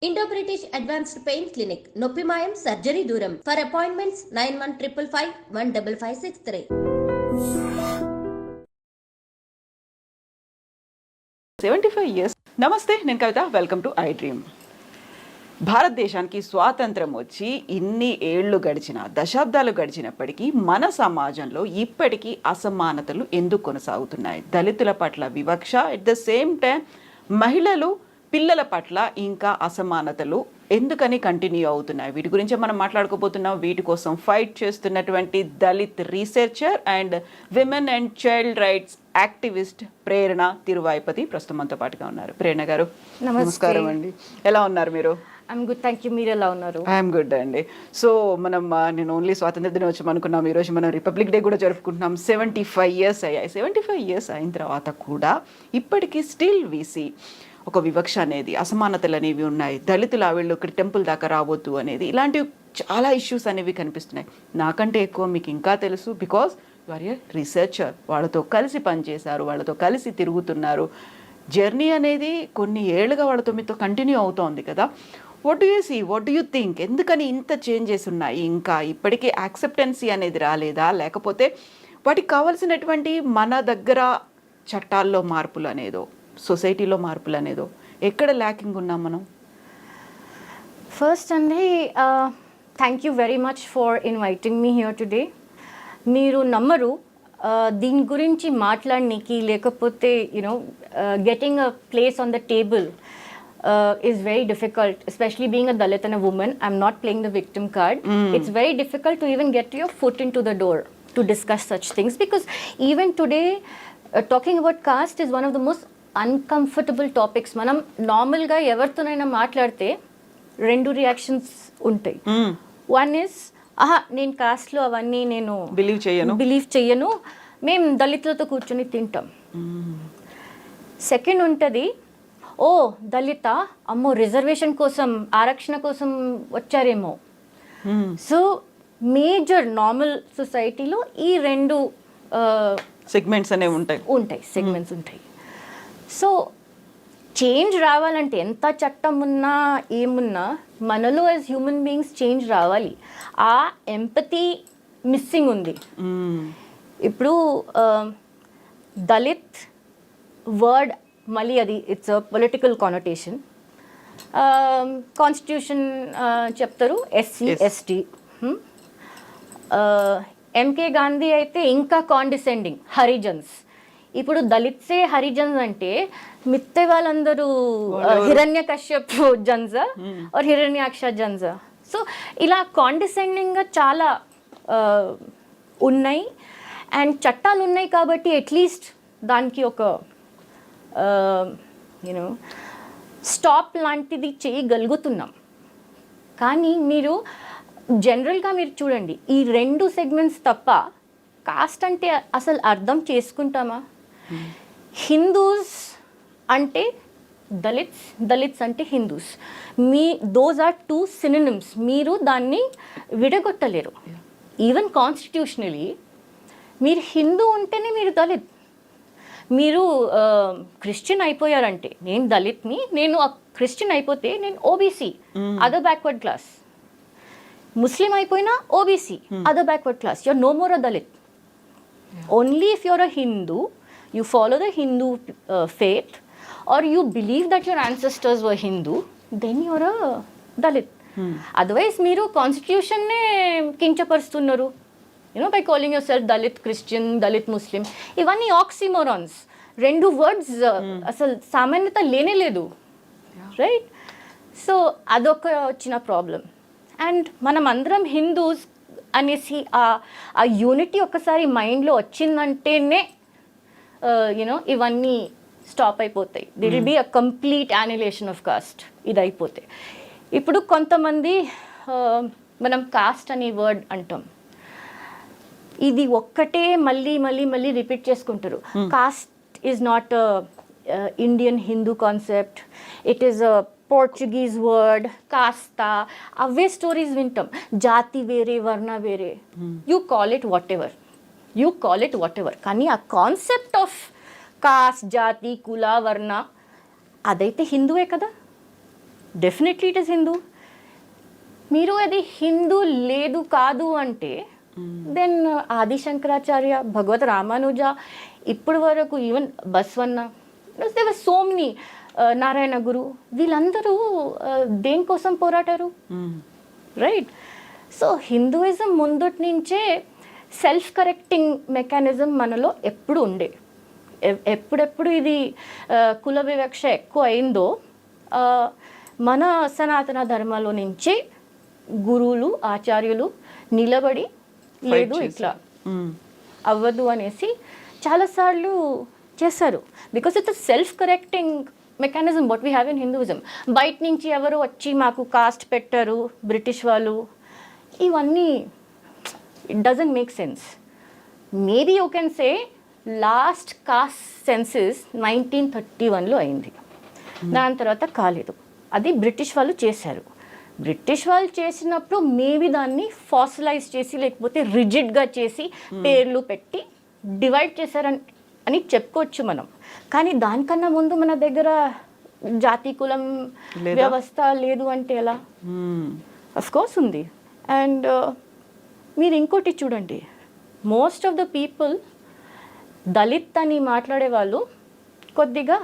Indo-British Advanced Pain Clinic, Noppimayam Surgery Duram. For appointments 9155515563. 75 years. నమస్తే, నేను కవిత. Welcome to iDream. భారతదేశానికి స్వాతంత్రం వచ్చి ఇన్ని ఏళ్ళు గడిచిన, దశాబ్దాలు గడిచినప్పటికీ మన సమాజంలో ఇప్పటికీ అసమానతలు ఎందుకు కొనసాగుతున్నాయి? దళితుల పట్ల వివక్ష, ఎట్ ద సేమ్ టైం మహిళలు, పిల్లల పట్ల ఇంకా అసమానతలు ఎందుకని కంటిన్యూ అవుతున్నాయి? వీటి గురించి మనం మాట్లాడుకోబోతున్నాం. వీటి కోసం ఫైట్ చేస్తున్నటువంటి Dalit researcher and women and child rights activist Prerana Tiruvaipati ప్రస్తుతం మనతో పాటుగా ఉన్నారు. ప్రేరణ గారు నమస్కారం అండి. ఎలా ఉన్నారు మీరు? I'm good, thank you. మీరు ఎలా ఉన్నారు? ఐఎమ్ గుడ్ అండి. సో నేను ఓన్లీ స్వాతంత్ర దినోత్సవం అనుకున్నాం, ఈరోజు మనం రిపబ్లిక్ డే కూడా జరుపుకుంటున్నాం. 75 years అయ్యాయి. 75 years అయిన తర్వాత కూడా ఇప్పటికీ స్టిల్ వీసీ ఒక వివక్ష అనేది, అసమానతలు అనేవి ఉన్నాయి. దళితులు వీళ్ళు ఇక్కడ టెంపుల్ దాకా రావద్దు అనేది, ఇలాంటివి చాలా ఇష్యూస్ అనేవి కనిపిస్తున్నాయి. నాకంటే ఎక్కువ మీకు ఇంకా తెలుసు, because you are a researcher. వాళ్ళతో కలిసి పనిచేశారు, వాళ్ళతో కలిసి తిరుగుతున్నారు. జర్నీ అనేది కొన్ని ఏళ్ళుగా వాళ్ళతో మీతో కంటిన్యూ అవుతోంది కదా. What do you see, what do you think? ఎందుకని ఇంత చేంజెస్ ఉన్నాయి? ఇంకా ఇప్పటికీ యాక్సెప్టెన్సీ అనేది రాలేదా? లేకపోతే వాటికి కావాల్సినటువంటి మన దగ్గర చట్టాల్లో మార్పులు అనేదో, సొసైటీలో మార్పులు అనేదో ఎక్కడ ల్యాకింగ్ ఉన్నాం మనం? ఫస్ట్ అండి, thank you very much for inviting me here today. మీరు నమ్మరు, దీని గురించి మాట్లాడడానికి, లేకపోతే you know getting a place on the table is very difficult, especially being a Dalit and a woman. I'm not playing the victim card. It's very difficult to even get your foot into the door to discuss such things, because even today talking about caste is one of the most uncomfortable topics. మనం నార్మల్గా ఎవరితోనైనా మాట్లాడితే రెండు reactions ఉంటాయి. One is, నేను కాస్ట్లో అవన్నీ నేను బిలీవ్ చెయ్యను, మేము దళితులతో కూర్చొని తింటాం. సెకండ్ ఉంటుంది, ఓ దళిత, అమ్మో రిజర్వేషన్ కోసం, ఆరక్షణ కోసం వచ్చారేమో. సో మేజర్ నార్మల్ సొసైటీలో ఈ రెండు సెగ్మెంట్స్ అనేవి ఉంటాయి, సెగ్మెంట్స్ ఉంటాయి. సో చేంజ్ రావాలంటే ఎంత చట్టం ఉన్నా ఏమున్నా మనలో యాజ్ హ్యూమన్ బీయింగ్స్ చేంజ్ రావాలి. ఆ ఎంపతి మిస్సింగ్ ఉంది. ఇప్పుడు దళిత్ వర్డ్ మళ్ళీ అది it's a political connotation. Constitution చెప్తారు ఎస్సీ ఎస్టీ. ఎంకే గాంధీ అయితే ఇంకా కాండిసెండింగ్, హరిజన్స్. ఇప్పుడు దళిత్సే హరిజన్స్ అంటే మిగతా వాళ్ళందరూ హిరణ్య కశ్యప్ జన్జా ఆర్ హిరణ్యాక్ష జన్జా. సో ఇలా కాండిసెండింగ్గా చాలా ఉన్నాయి. అండ్ చట్టాలు ఉన్నాయి కాబట్టి అట్లీస్ట్ దానికి ఒక యూనో స్టాప్ లాంటిది చేయగలుగుతున్నాం. కానీ మీరు జనరల్గా మీరు చూడండి, ఈ రెండు సెగ్మెంట్స్ తప్ప కాస్ట్ అంటే అసలు అర్థం చేసుకుంటామా? హిందూస్ అంటే దళిత్స్, దళిత్స్ అంటే Hindus. Those are two synonyms. మీరు దాన్ని విడగొట్టలేరు. ఈవెన్ కాన్స్టిట్యూషనలీ మీరు హిందూ ఉంటేనే మీరు దళిత్. మీరు క్రిస్టియన్ అయిపోయారంటే, నేను దళిత్ని, నేను క్రిస్టియన్ అయిపోతే నేను OBC, other backward class. Muslim అయిపోయినా OBC, other backward class. You're no more a Dalit. Only if you're a Hindu, you follow the Hindu faith, or you believe that your ancestors were Hindu, then you're a Dalit. Otherwise మీరు కాన్స్టిట్యూషన్నే కించపరుస్తున్నారు, by calling yourself Dalit Christian, Dalit Muslim. ఇవన్నీ ఆక్సిమోరాన్స్. రెండు words అసలు సామాన్యత లేనే లేదు, right? So అదొక వచ్చిన problem. And మనం అందరం హిందూస్ అనేసి ఆ యూనిటీ ఒక్కసారి మైండ్లో వచ్చిందంటేనే ఇవన్నీ స్టాప్ అయిపోతాయి. There will be a complete annihilation of caste. ఇది అయిపోతే ఇప్పుడు కొంతమంది మనం కాస్ట్ అనే వర్డ్ అంటాం, ఇది ఒక్కటే మళ్ళీ మళ్ళీ మళ్ళీ రిపీట్ చేసుకుంటారు. Cost is not Indian Hindu concept, it is a Portuguese word. కాస్తా, అవే స్టోరీస్ వింటాం. జాతి వేరే, వర్ణ వేరే. You call it what ever, కానీ ఆ కాన్సెప్ట్ ఆఫ్ కాస్ట్, జాతి, కుల, వర్ణ అదైతే హిందువే కదా. Definitely it is Hindu. మీరు అది హిందూ లేదు కాదు అంటే దెన్ ఆది శంకరాచార్య, భగవత్ రామానుజ, ఇప్పటి వరకు ఈవెన్ బస్వన్న, దేవర్ సో మెనీ, నారాయణ గురు, వీళ్ళందరూ దేనికోసం పోరాటారు, రైట్? సో హిందూయిజం ముందటి నుంచే సెల్ఫ్ కరెక్టింగ్ మెకానిజం మనలో ఎప్పుడు ఉండే. ఎప్పుడెప్పుడు ఇది కుల వివక్ష ఎక్కువ అయిందో మన సనాతన ధర్మంలో నుంచి గురువులు ఆచార్యులు నిలబడి లేదు ఇట్లా అవ్వదు అనేసి చాలాసార్లు చేశారు. Because it's self correcting mechanism what we have in Hinduism. బయట నుంచి ఎవరు వచ్చి మాకు కాస్ట్ పెట్టారు బ్రిటిష్ వాళ్ళు, ఇవన్నీ it doesn't make sense. Maybe you can say last caste census 1931లో అయింది, దాని తర్వాత కాలేదు. అది బ్రిటిష్ వాళ్ళు చేశారు. బ్రిటిష్ వాళ్ళు చేసినప్పుడు మేబీ దాన్ని ఫాసిలైజ్ చేసి లేకపోతే రిజిడ్గా చేసి పేర్లు పెట్టి డివైడ్ చేశారని అని చెప్పుకోవచ్చు మనం. కానీ దానికన్నా ముందు మన దగ్గర జాతి కులం వ్యవస్థ లేదు అంటే ఎలా? అఫ్ కోర్స్ ఉంది. అండ్ మీరు ఇంకోటి చూడండి, most of the people Dalit అని మాట్లాడే వాళ్ళు కొద్దిగా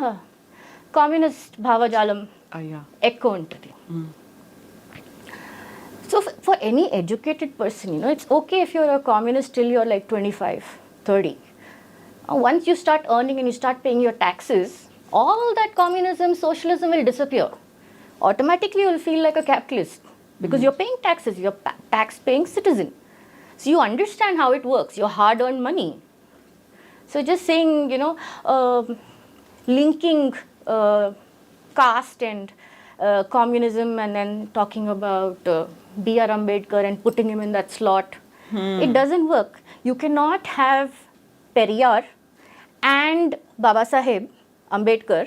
కమ్యూనిస్ట్ భావజాలం ఎక్కువ ఉంటుంది. So for any educated person, you know, it's okay if you're a communist till you're like 25, 30. Once you start earning and you start paying your taxes, all that communism, socialism will disappear. Automatically you'll feel like a capitalist because you're paying taxes, you're tax-paying citizen. So you understand how it works, your hard-earned money. So just saying, you know, linking caste and communism and then talking about B.R. Ambedkar and putting him in that slot, it doesn't work. You cannot have Periyar and Baba Saheb Ambedkar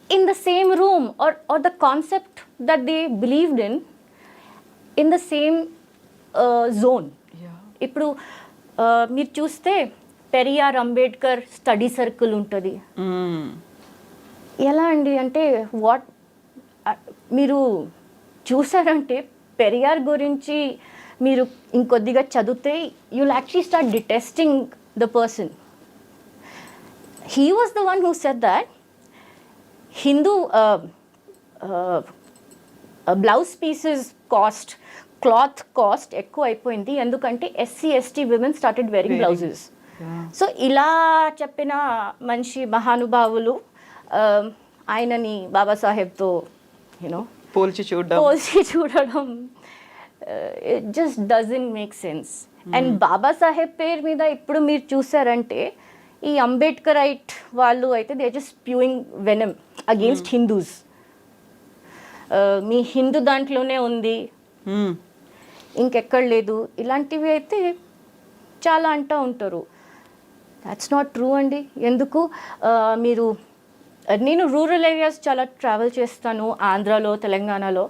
in the same room or the concept that they believed in the same zone. ఇప్పుడు మీరు చూస్తే Periyar Ambedkar study circle ఉంటుంది. ఎలా అండి అంటే what మీరు చూసారంటే పెరియార్ గురించి మీరు ఇంకొద్దిగా చదివితే you will actually start detesting the person. He was the one who said that Hindu blouse pieces cost, cloth cost ఎక్కువ అయిపోయింది ఎందుకంటే SC ST women started wearing blouses. So ఇలా చెప్పిన మనిషి మహానుభావులు ఆయనని బాబాసాహెబ్తో యూనో పోల్చి చూడడం it just doesn't make sense. And Babasaheb పేరు మీద ఇప్పుడు మీరు చూసారంటే ఈ అంబేద్కరైట్ వాళ్ళు అయితే they just spewing venom against Hindus. మీ హిందూ దాంట్లోనే ఉంది, ఇంకెక్కడ లేదు, ఇలాంటివి అయితే చాలా అంటూ ఉంటారు. దాట్స్ నాట్ ట్రూ అండి. ఎందుకు మీరు నేను రూరల్ ఏరియాస్ చాలా ట్రావెల్ చేస్తాను, ఆంధ్రాలో తెలంగాణలో.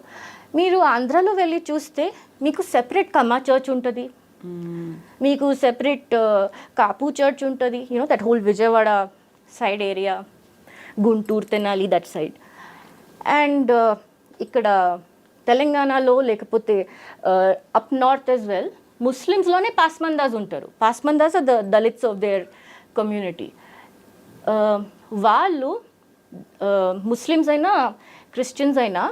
మీరు ఆంధ్రాలో వెళ్ళి చూస్తే మీకు సెపరేట్ కమ్మా చర్చ్ ఉంటుంది, మీకు సెపరేట్ కాపు చర్చ్ ఉంటుంది, you know that whole Vijayawada side area, Guntur Tenali that side. And ఇక్కడ తెలంగాణలో లేకపోతే అప్ నార్త్ యాజ్ వెల్ ముస్లిమ్స్లోనే పాస్మందాస్ ఉంటారు. Pasmandas are the Dalits of their community. వాళ్ళు ముస్లిమ్స్ అయినా క్రిస్టియన్స్ అయినా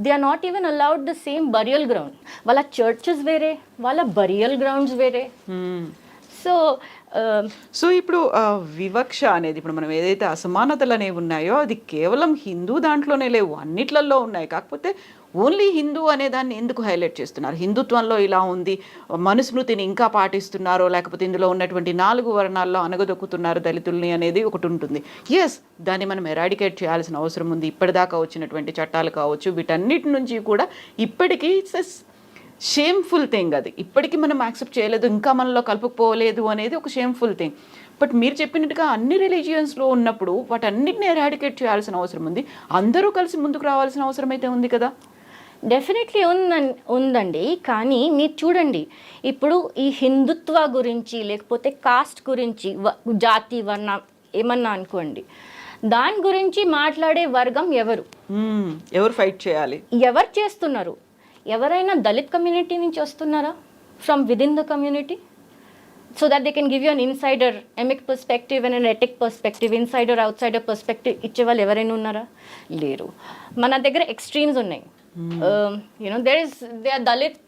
they are not even allowed the same burial ground. వాళ్ళ చర్చెస్ వేరే, వాళ్ళ బరియల్ గ్రౌండ్స్ వేరే. సో ఇప్పుడు వివక్ష అనేది, ఇప్పుడు మనం ఏదైతే అసమానతలు అనేవి ఉన్నాయో అది కేవలం హిందూ దాంట్లోనే లేవు, అన్నిట్లలో ఉన్నాయి. కాకపోతే ఓన్లీ హిందూ అనే దాన్ని ఎందుకు హైలైట్ చేస్తున్నారు? హిందుత్వంలో ఇలా ఉంది, మనుస్మృతిని ఇంకా పాటిస్తున్నారో లేకపోతే ఇందులో ఉన్నటువంటి 4 వర్ణాల్లో అనగదొక్కుతున్నారు దళితుల్ని అనేది ఒకటి ఉంటుంది. ఎస్, దాన్ని మనం ఎరాడికేట్ చేయాల్సిన అవసరం ఉంది. ఇప్పటిదాకా వచ్చినటువంటి చట్టాలు కావచ్చు, వీటన్నిటి నుంచి కూడా ఇప్పటికీ ఇట్స్ షేమ్ఫుల్ థింగ్. అది ఇప్పటికీ మనం యాక్సెప్ట్ చేయలేదు, ఇంకా మనలో కలుపుకోలేదు అనేది ఒక షేమ్ఫుల్ థింగ్. బట్ మీరు చెప్పినట్టుగా అన్ని రిలీజియన్స్లో ఉన్నప్పుడు వాటన్నిటిని ఎరాడికేట్ చేయాల్సిన అవసరం ఉంది. అందరూ కలిసి ముందుకు రావాల్సిన అవసరం అయితే ఉంది కదా. డెఫినెట్లీ ఉందండి. కానీ మీరు చూడండి, ఇప్పుడు ఈ హిందుత్వ గురించి లేకపోతే కాస్ట్ గురించి, జాతి వర్ణ ఏమన్నా అనుకోండి, దాని గురించి మాట్లాడే వర్గం ఎవరు? ఎవరు ఫైట్ చేయాలి? ఎవరు చేస్తున్నారు? ఎవరైనా దళిత్ కమ్యూనిటీ నుంచి వస్తున్నారా? From within the community, so that they can give you an insider emic perspective and an etic perspective, insider outsider perspective ఇచ్చే వాళ్ళు ఎవరైనా ఉన్నారా? లేరు. మన దగ్గర ఎక్స్ట్రీమ్స్ ఉన్నాయి. You know they are Dalit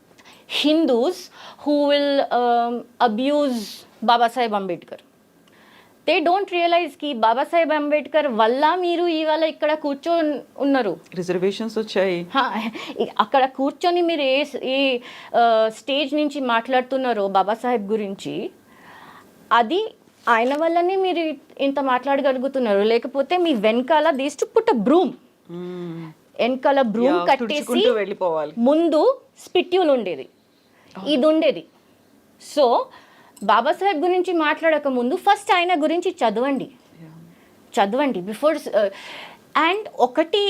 Hindus who will abuse Babasaheb Ambedkar. They don't realise కి బాబాసాహెబ్ అంబేద్కర్ వల్ల మీరు ఇవాళ ఇక్కడ కూర్చొని ఉన్నారు. రిజర్వేషన్స్ వచ్చాయి. అక్కడ కూర్చొని మీరు ఏ స్టేజ్ నుంచి మాట్లాడుతున్నారో బాబాసాహెబ్ గురించి, అది ఆయన వల్లనే మీరు ఇంత మాట్లాడగలుగుతున్నారు. లేకపోతే మీ వెనకాల this to put a broom, వెనకాల బ్రూమ్ కట్టేసి వెళ్ళిపోవాలి. ముందు స్పిట్యూల్ ఉండేది, ఇది ఉండేది. సో బాబాసాహెబ్ గురించి మాట్లాడక ముందు ఫస్ట్ ఆయన గురించి చదవండి బిఫోర్. అండ్ ఒకటి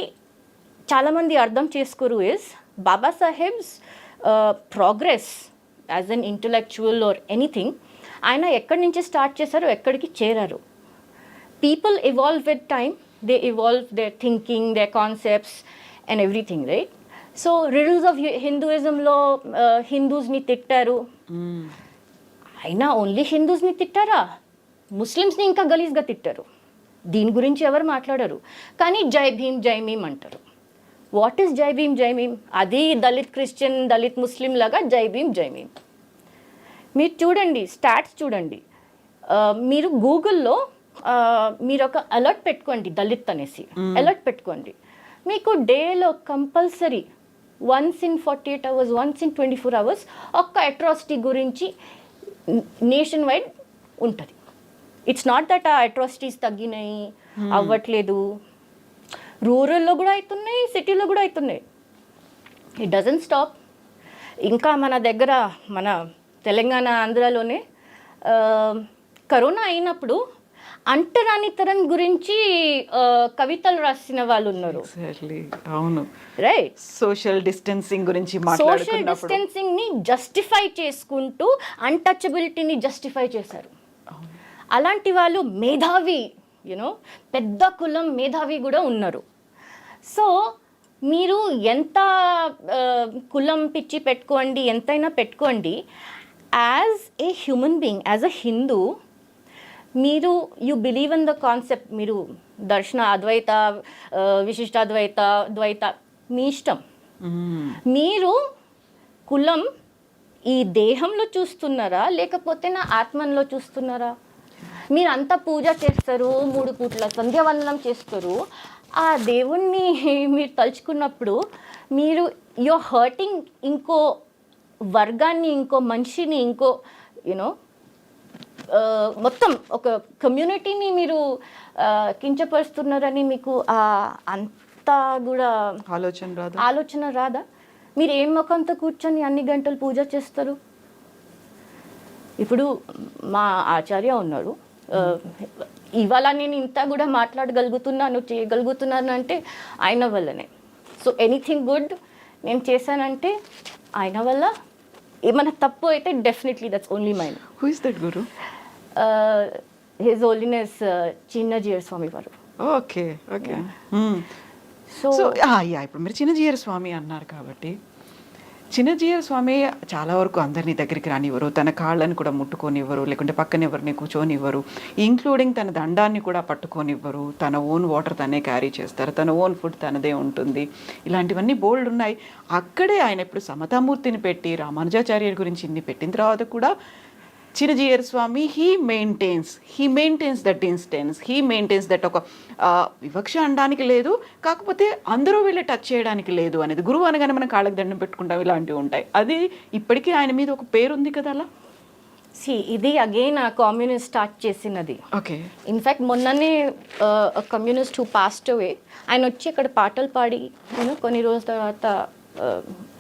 చాలామంది అర్థం చేసుకోరు is Babasaheb's progress as an intellectual or anything, ఆయన ఎక్కడి నుంచి స్టార్ట్ చేశారో ఎక్కడికి చేరారు. People evolve with time, they evolve their thinking, their concepts and everything, right? So riddles of హిందూయిజంలో హిందూస్ని తిట్టారు. అయినా ఓన్లీ హిందూస్ని తిట్టారా? ముస్లిమ్స్ని ఇంకా గలీజ్గా తిట్టారు. దీని గురించి ఎవరు మాట్లాడరు. కానీ జై భీమ్ అంటారు. వాట్ ఈస్ జై భీమ్? అది దళిత్ క్రిస్టియన్, దళిత్ ముస్లిం లాగా జై భీమ్. మీరు చూడండి, స్టాట్స్ చూడండి. మీరు గూగుల్లో మీరు ఒక అలర్ట్ పెట్టుకోండి, దళిత్ అనేసి అలర్ట్ పెట్టుకోండి. మీకు డేలో compulsory once in 48 hours, once in 24 hours ఒక్క అట్రాసిటీ గురించి నేషన్ వైడ్ ఉంటుంది. ఇట్స్ నాట్ దట్ ఆ అట్రాసిటీస్ తగ్గినాయి, అవ్వట్లేదు. రూరల్లో కూడా అవుతున్నాయి, సిటీలో కూడా అవుతున్నాయి. It doesn't stop. ఇంకా మన దగ్గర, మన తెలంగాణ, ఆంధ్రాలోనే కరోనా అయినప్పుడు అంటరానితనం గురించి కవితలు రాసిన వాళ్ళు ఉన్నారు. అవును, రైట్. సోషల్ డిస్టెన్సింగ్ గురించి సోషల్ డిస్టెన్సింగ్ ని జస్టిఫై చేసుకుంటూ అన్టచబిలిటీని జస్టిఫై చేశారు. అలాంటి వాళ్ళు మేధావి, యూనో పెద్ద కులం మేధావి కూడా ఉన్నారు. సో మీరు ఎంత కులం పిచ్చి పెట్టుకోండి, ఎంతైనా పెట్టుకోండి, as a human being, as a Hindu, మీరు you believe in the concept. మీరు దర్శన, అద్వైత, విశిష్టాద్వైత, ద్వైత మీ ఇష్టం. మీరు కులం ఈ దేహంలో చూస్తున్నారా, లేకపోతే నా ఆత్మలో చూస్తున్నారా? మీరు అంతా పూజ చేస్తారు, 3 పూట్ల సంధ్యావందనం చేస్తారు. ఆ దేవుణ్ణి మీరు తలుచుకున్నప్పుడు మీరు యూఆర్ హర్టింగ్ ఇంకో వర్గాన్ని, ఇంకో మనిషిని, ఇంకో యూనో మొత్తం ఒక కమ్యూనిటీని మీరు కించపరుస్తున్నారని మీకు అంతా కూడా ఆలోచన రాదా? మీరు ఏం ముఖంతో కూర్చొని అన్ని గంటలు పూజ చేస్తారు? ఇప్పుడు మా ఆచార్య ఉన్నాడు, ఇవాళ నేను ఇంత కూడా మాట్లాడగలుగుతున్నాను, చేయగలుగుతున్నాను అంటే ఆయన వల్లనే. సో ఎనీథింగ్ గుడ్ నేను చేశానంటే ఆయన వల్ల. ఏమైనా తప్పు అయితే definitely that's only mine. Who is that guru? His holiness Chinna Jeeyar Swami వారు. Okay okay. సో ఇప్పుడు మీరు చిన్న జీయర్ స్వామి అన్నారు కాబట్టి, చిన్న జీయర్ స్వామి చాలా వరకు అందరినీ దగ్గరికి రానివ్వరు, తన కాళ్ళని కూడా ముట్టుకోనివ్వరు, లేకుంటే పక్కన ఎవరిని కూర్చోనివ్వరు, ఇంక్లూడింగ్ తన దండాన్ని కూడా పట్టుకోనివ్వరు. తన ఓన్ వాటర్ తనే క్యారీ చేస్తారు, తన ఓన్ ఫుడ్ తనదే ఉంటుంది. ఇలాంటివన్నీ బోల్డ్ ఉన్నాయి. అక్కడే ఆయన ఇప్పుడు సమతామూర్తిని పెట్టి, రామానుజాచార్యుల గురించి ఇన్ని పెట్టిన తర్వాత కూడా Chinna Jeeyar Swami he maintains that instance, he maintains that. ఒక వివక్ష అనడానికి లేదు, కాకపోతే అందరూ వెళ్ళి టచ్ చేయడానికి లేదు అనేది. గురువు అనగానే మనం కాళ్ళకి దండం పెట్టుకుంటాం, ఇలాంటివి ఉంటాయి. అది ఇప్పటికీ ఆయన మీద ఒక పేరు ఉంది కదా అలా. ఇది అగైన్ ఆ కమ్యూనిస్ట్ స్టార్ట్ చేసినది. ఓకే. ఇన్ఫ్యాక్ట్ మొన్ననే కమ్యూనిస్ట్ హూ పాస్డ్ అవే, ఆయన వచ్చి అక్కడ పాటలు పాడి కొన్ని రోజుల తర్వాత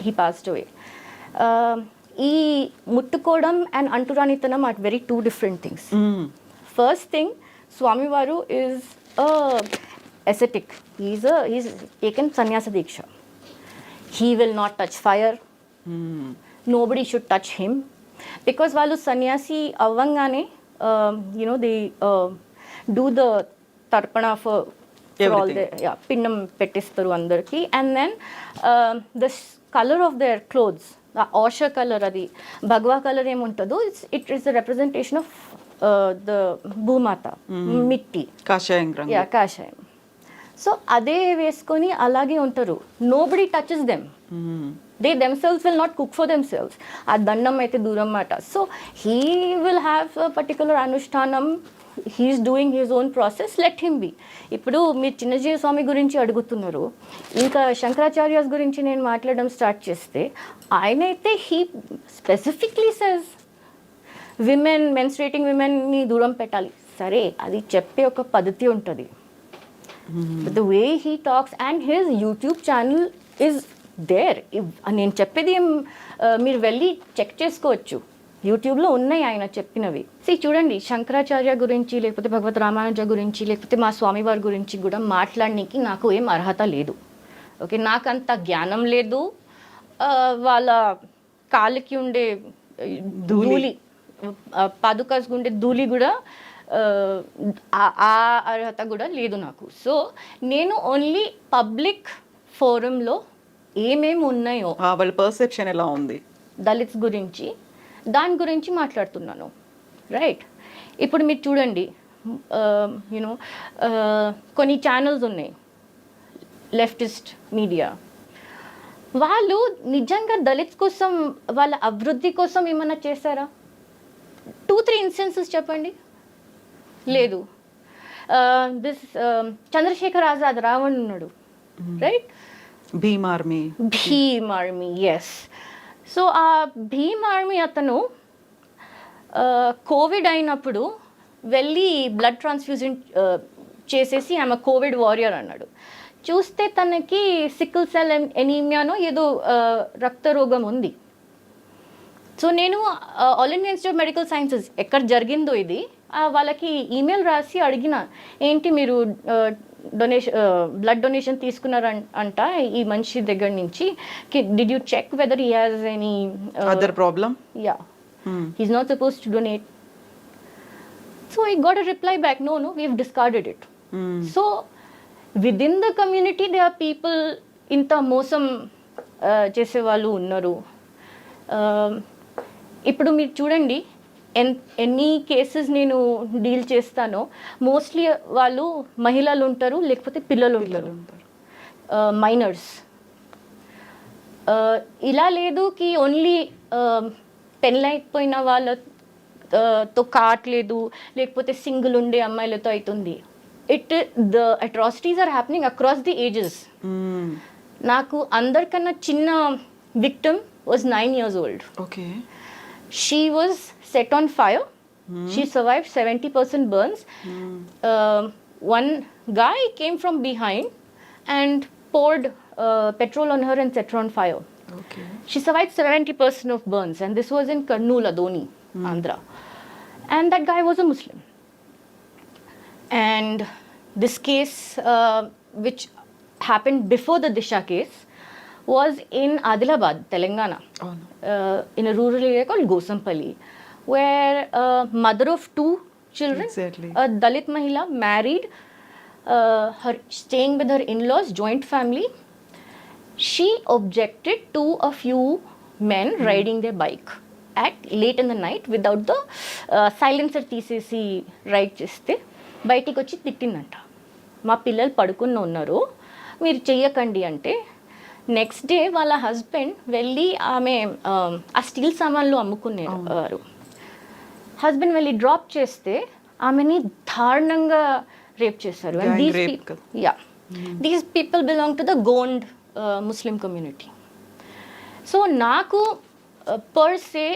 హీ పాస్డ్ అవే. ఈ ముట్టుకోవడం అండ్ అంటురానితనం are very 2 different things. First thing, స్వామివారు is ascetic. He's taken sannyasa diksha. He will not touch fire. Nobody should touch him. Because వాళ్ళు సన్యాసి అవ్వంగానే they do the tarpana for all they పిండం పెట్టిస్తారు అందరికి. And then the colour of their clothes, ash colour, అది bhagwa colour ఏముంటుందో it is the representation of the Bhumata, mitti, కాషాయం. So అదే వేసుకొని అలాగే ఉంటారు. Nobody touches them, they themselves will not cook for themselves. ఆ దండం అయితే దూరం మాట. So he will have particular అనుష్ఠానం, he's doing his own process, let him B. ఇప్పుడు మీరు చిన్నజీవ స్వామి గురించి అడుగుతున్నారు, ఇంకా శంకరాచార్యాస్ గురించి నేను మాట్లాడడం స్టార్ట్ చేస్తే ఆయనైతే he specifically says women, menstruating విమెన్ని దూరం పెట్టాలి. సరే, అది చెప్పే ఒక పద్ధతి ఉంటుంది. But the way he talks and his YouTube channel is there. నేను చెప్పేది మీరు వెళ్ళి చెక్ చేసుకోవచ్చు, యూట్యూబ్లో ఉన్నాయి ఆయన చెప్పినవి. చూడండి, శంకరాచార్య గురించి లేకపోతే భగవద్ రామానుజ గురించి లేకపోతే మా స్వామివారి గురించి కూడా మాట్లాడడానికి నాకు ఏం అర్హత లేదు. ఓకే, నాకు అంత జ్ఞానం లేదు. వాళ్ళ కాళ్ళకి ఉండే ధూళి, పాదుకాస్ ఉండే ధూళి కూడా ఆ అర్హత కూడా లేదు నాకు. సో నేను ఓన్లీ పబ్లిక్ ఫోరంలో ఏమేమి ఉన్నాయో, వాళ్ళ పర్సెప్షన్ ఎలా ఉంది దళిత్స్ గురించి, దాని గురించి మాట్లాడుతున్నాను. రైట్, ఇప్పుడు మీరు చూడండి, యూనో కొన్ని ఛానల్స్ ఉన్నాయి లెఫ్టిస్ట్ మీడియా, వాళ్ళు నిజంగా దళిత్స్ కోసం, వాళ్ళ అభివృద్ధి కోసం ఏమన్నా చేశారా? 2-3 ఇన్స్టెన్సెస్ చెప్పండి. లేదు. దిస్ చంద్రశేఖర్ ఆజాద్, రావణ్ ఉన్నాడు, right, Bhim Army, yes. So ఆ భీమ్ ఆర్మీ అతను కోవిడ్ అయినప్పుడు వెళ్ళి బ్లడ్ ట్రాన్స్ఫ్యూజన్ చేసేసి ఆమె కోవిడ్ వారియర్ అన్నాడు. చూస్తే తనకి సికిల్ సెల్ ఎనీమియానో ఏదో రక్త రోగం ఉంది. సో నేను all India institute of medical sciences ఎక్కడ జరిగిందో ఇది, వాళ్ళకి ఈమెయిల్ రాసి అడిగిన, ఏంటి మీరు బ్లడ్ డొనేషన్ తీసుకున్నారంట ఈ మనిషి దగ్గర నుంచి, did you check whether he has any other problem? Yeah, he's not suppose to donate. So I got a reply back, no we've discarded it. So within the community they are people ఇంత మోసం చేసేవాళ్ళు ఉన్నారు. ఇప్పుడు మీరు చూడండి, ఎన్ని cases నేను deal చేస్తానో మోస్ట్లీ వాళ్ళు మహిళలు ఉంటారు, లేకపోతే పిల్లలు ఉంటారు, మైనర్స్. ఇలా లేదు కి ఓన్లీ పెళ్ళైపోయిన వాళ్ళతో కావట్లేదు, లేకపోతే సింగిల్ ఉండే అమ్మాయిలతో అవుతుంది. The atrocities are happening across the ages. నాకు అందరికన్నా చిన్న victim was 9 years old. Okay. She was set on fire. She survived 70% burns. One guy came from behind and poured petrol on her and set her on fire. Okay. She survived 70% of burns, and this was in Kurnool, Adoni, Andhra. And that guy was a Muslim. And this case, which happened before the Disha case, was in Adilabad, Telangana, in a rural area called Gosampalli, where a mother of 2 children, exactly, a Dalit Mahila, married, her staying with her in-laws, joint family. She objected to a few men riding their bike at late in the night without the silencer తీసేసి ride చేస్తే బయటికి వచ్చి తిట్టిందంట. మా పిల్లలు పడుకుని ఉన్నారు, మీరు చెయ్యకండి అంటే, నెక్స్ట్ డే వాళ్ళ హస్బెండ్ వెళ్ళి, ఆమె ఆ స్టీల్ సామాన్లు అమ్ముకునేవారు, హస్బెండ్ వెళ్ళి డ్రాప్ చేస్తే ఆమెని దారుణంగా రేప్ చేశారు. These people belong to the Gond Muslim community. So నాకు పర్ సే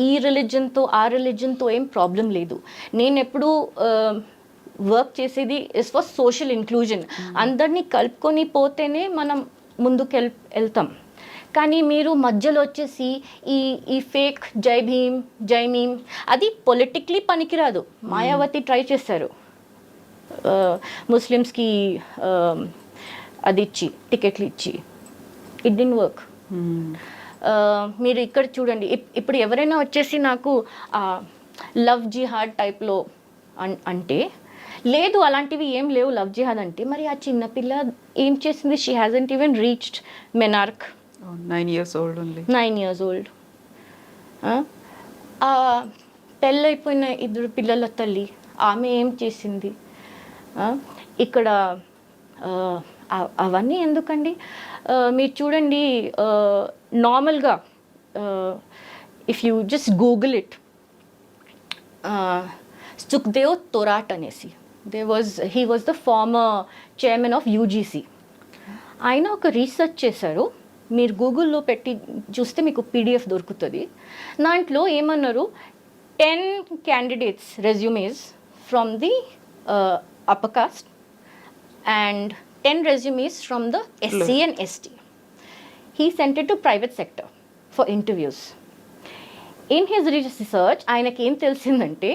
ఈ రిలీజన్తో ఆ రిలీజన్తో ఏం ప్రాబ్లం లేదు. నేను ఎప్పుడు వర్క్ చేసేది ఇస్ ఫర్ సోషల్ ఇంక్లూజన్. అందరినీ కలుపుకొని పోతేనే మనం ముందుకు వెళ్తాం. కానీ మీరు మధ్యలో వచ్చేసి ఈ ఫేక్ జై భీమ్, జై మీమ్, అది పొలిటిక్లీ పనికిరాదు. మాయావతి ట్రై చేశారు ముస్లిమ్స్కి అది ఇచ్చి, టికెట్లు ఇచ్చి, ఇట్ డిడ్ంట్ వర్క్. మీరు ఇక్కడ చూడండి, ఇప్పుడు ఎవరైనా వచ్చేసి నాకు లవ్ జిహాడ్ టైప్లో అంటే లేదు అలాంటివి ఏం లేవు లవ్ జిహాద్ అంటే, మరి ఆ చిన్నపిల్ల ఏం చేసింది? She hasn't even reached menarche. 9 years old only. 9 years old. పెళ్ళైపోయిన 2 పిల్లల తల్లి ఆమె ఏం చేసింది? ఇక్కడ అవన్నీ ఎందుకండి? మీరు చూడండి, నార్మల్గా if you just google it, Sukhdev Thorat అనేసి, he was the former chairman of UGC. ఆయన ఒక రీసెర్చ్ చేశారు, మీరు గూగుల్లో పెట్టి చూస్తే మీకు పీడిఎఫ్ దొరుకుతుంది. దాంట్లో ఏమన్నారు, 10 candidates resumes from the upper caste and 10 resumes from the SC and ST. He sent it to private sector for interviews. In his research ఆయనకి ఏం తెలిసిందంటే,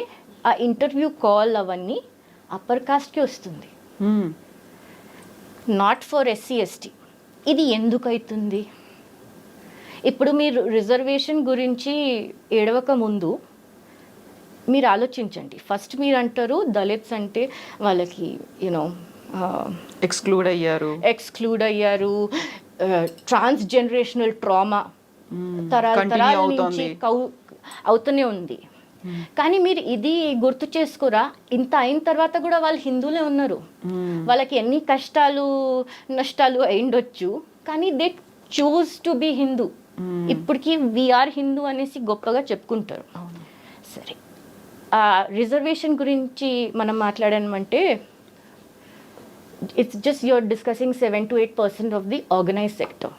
ఆ ఇంటర్వ్యూ కాల్ అవన్నీ అప్పర్ కాస్ట్కి వస్తుంది, నాట్ ఫర్ SC ST. ఇది ఎందుకు అవుతుంది? ఇప్పుడు మీరు రిజర్వేషన్ గురించి ఏడవక ముందు మీరు ఆలోచించండి. ఫస్ట్ మీరు అంటారు దళిత్స్ అంటే వాళ్ళకి యూనో ఎక్స్క్లూడ్ అయ్యారు, ట్రాన్స్ జనరేషనల్ ట్రామా తరాల నుంచి అవుతూనే ఉంది. కానీ మీరు ఇది గుర్తు చేసుకోరా, ఇంత అయిన తర్వాత కూడా వాళ్ళు హిందువులే ఉన్నారు. వాళ్ళకి ఎన్ని కష్టాలు నష్టాలు అయిండొచ్చు, కానీ they choose to be Hindu. ఇప్పటికీ వీఆర్ హిందూ అనేసి గొప్పగా చెప్పుకుంటారు. సరే, రిజర్వేషన్ గురించి మనం మాట్లాడామంటే, it's just you're discussing 7 to 8% of the organise sector.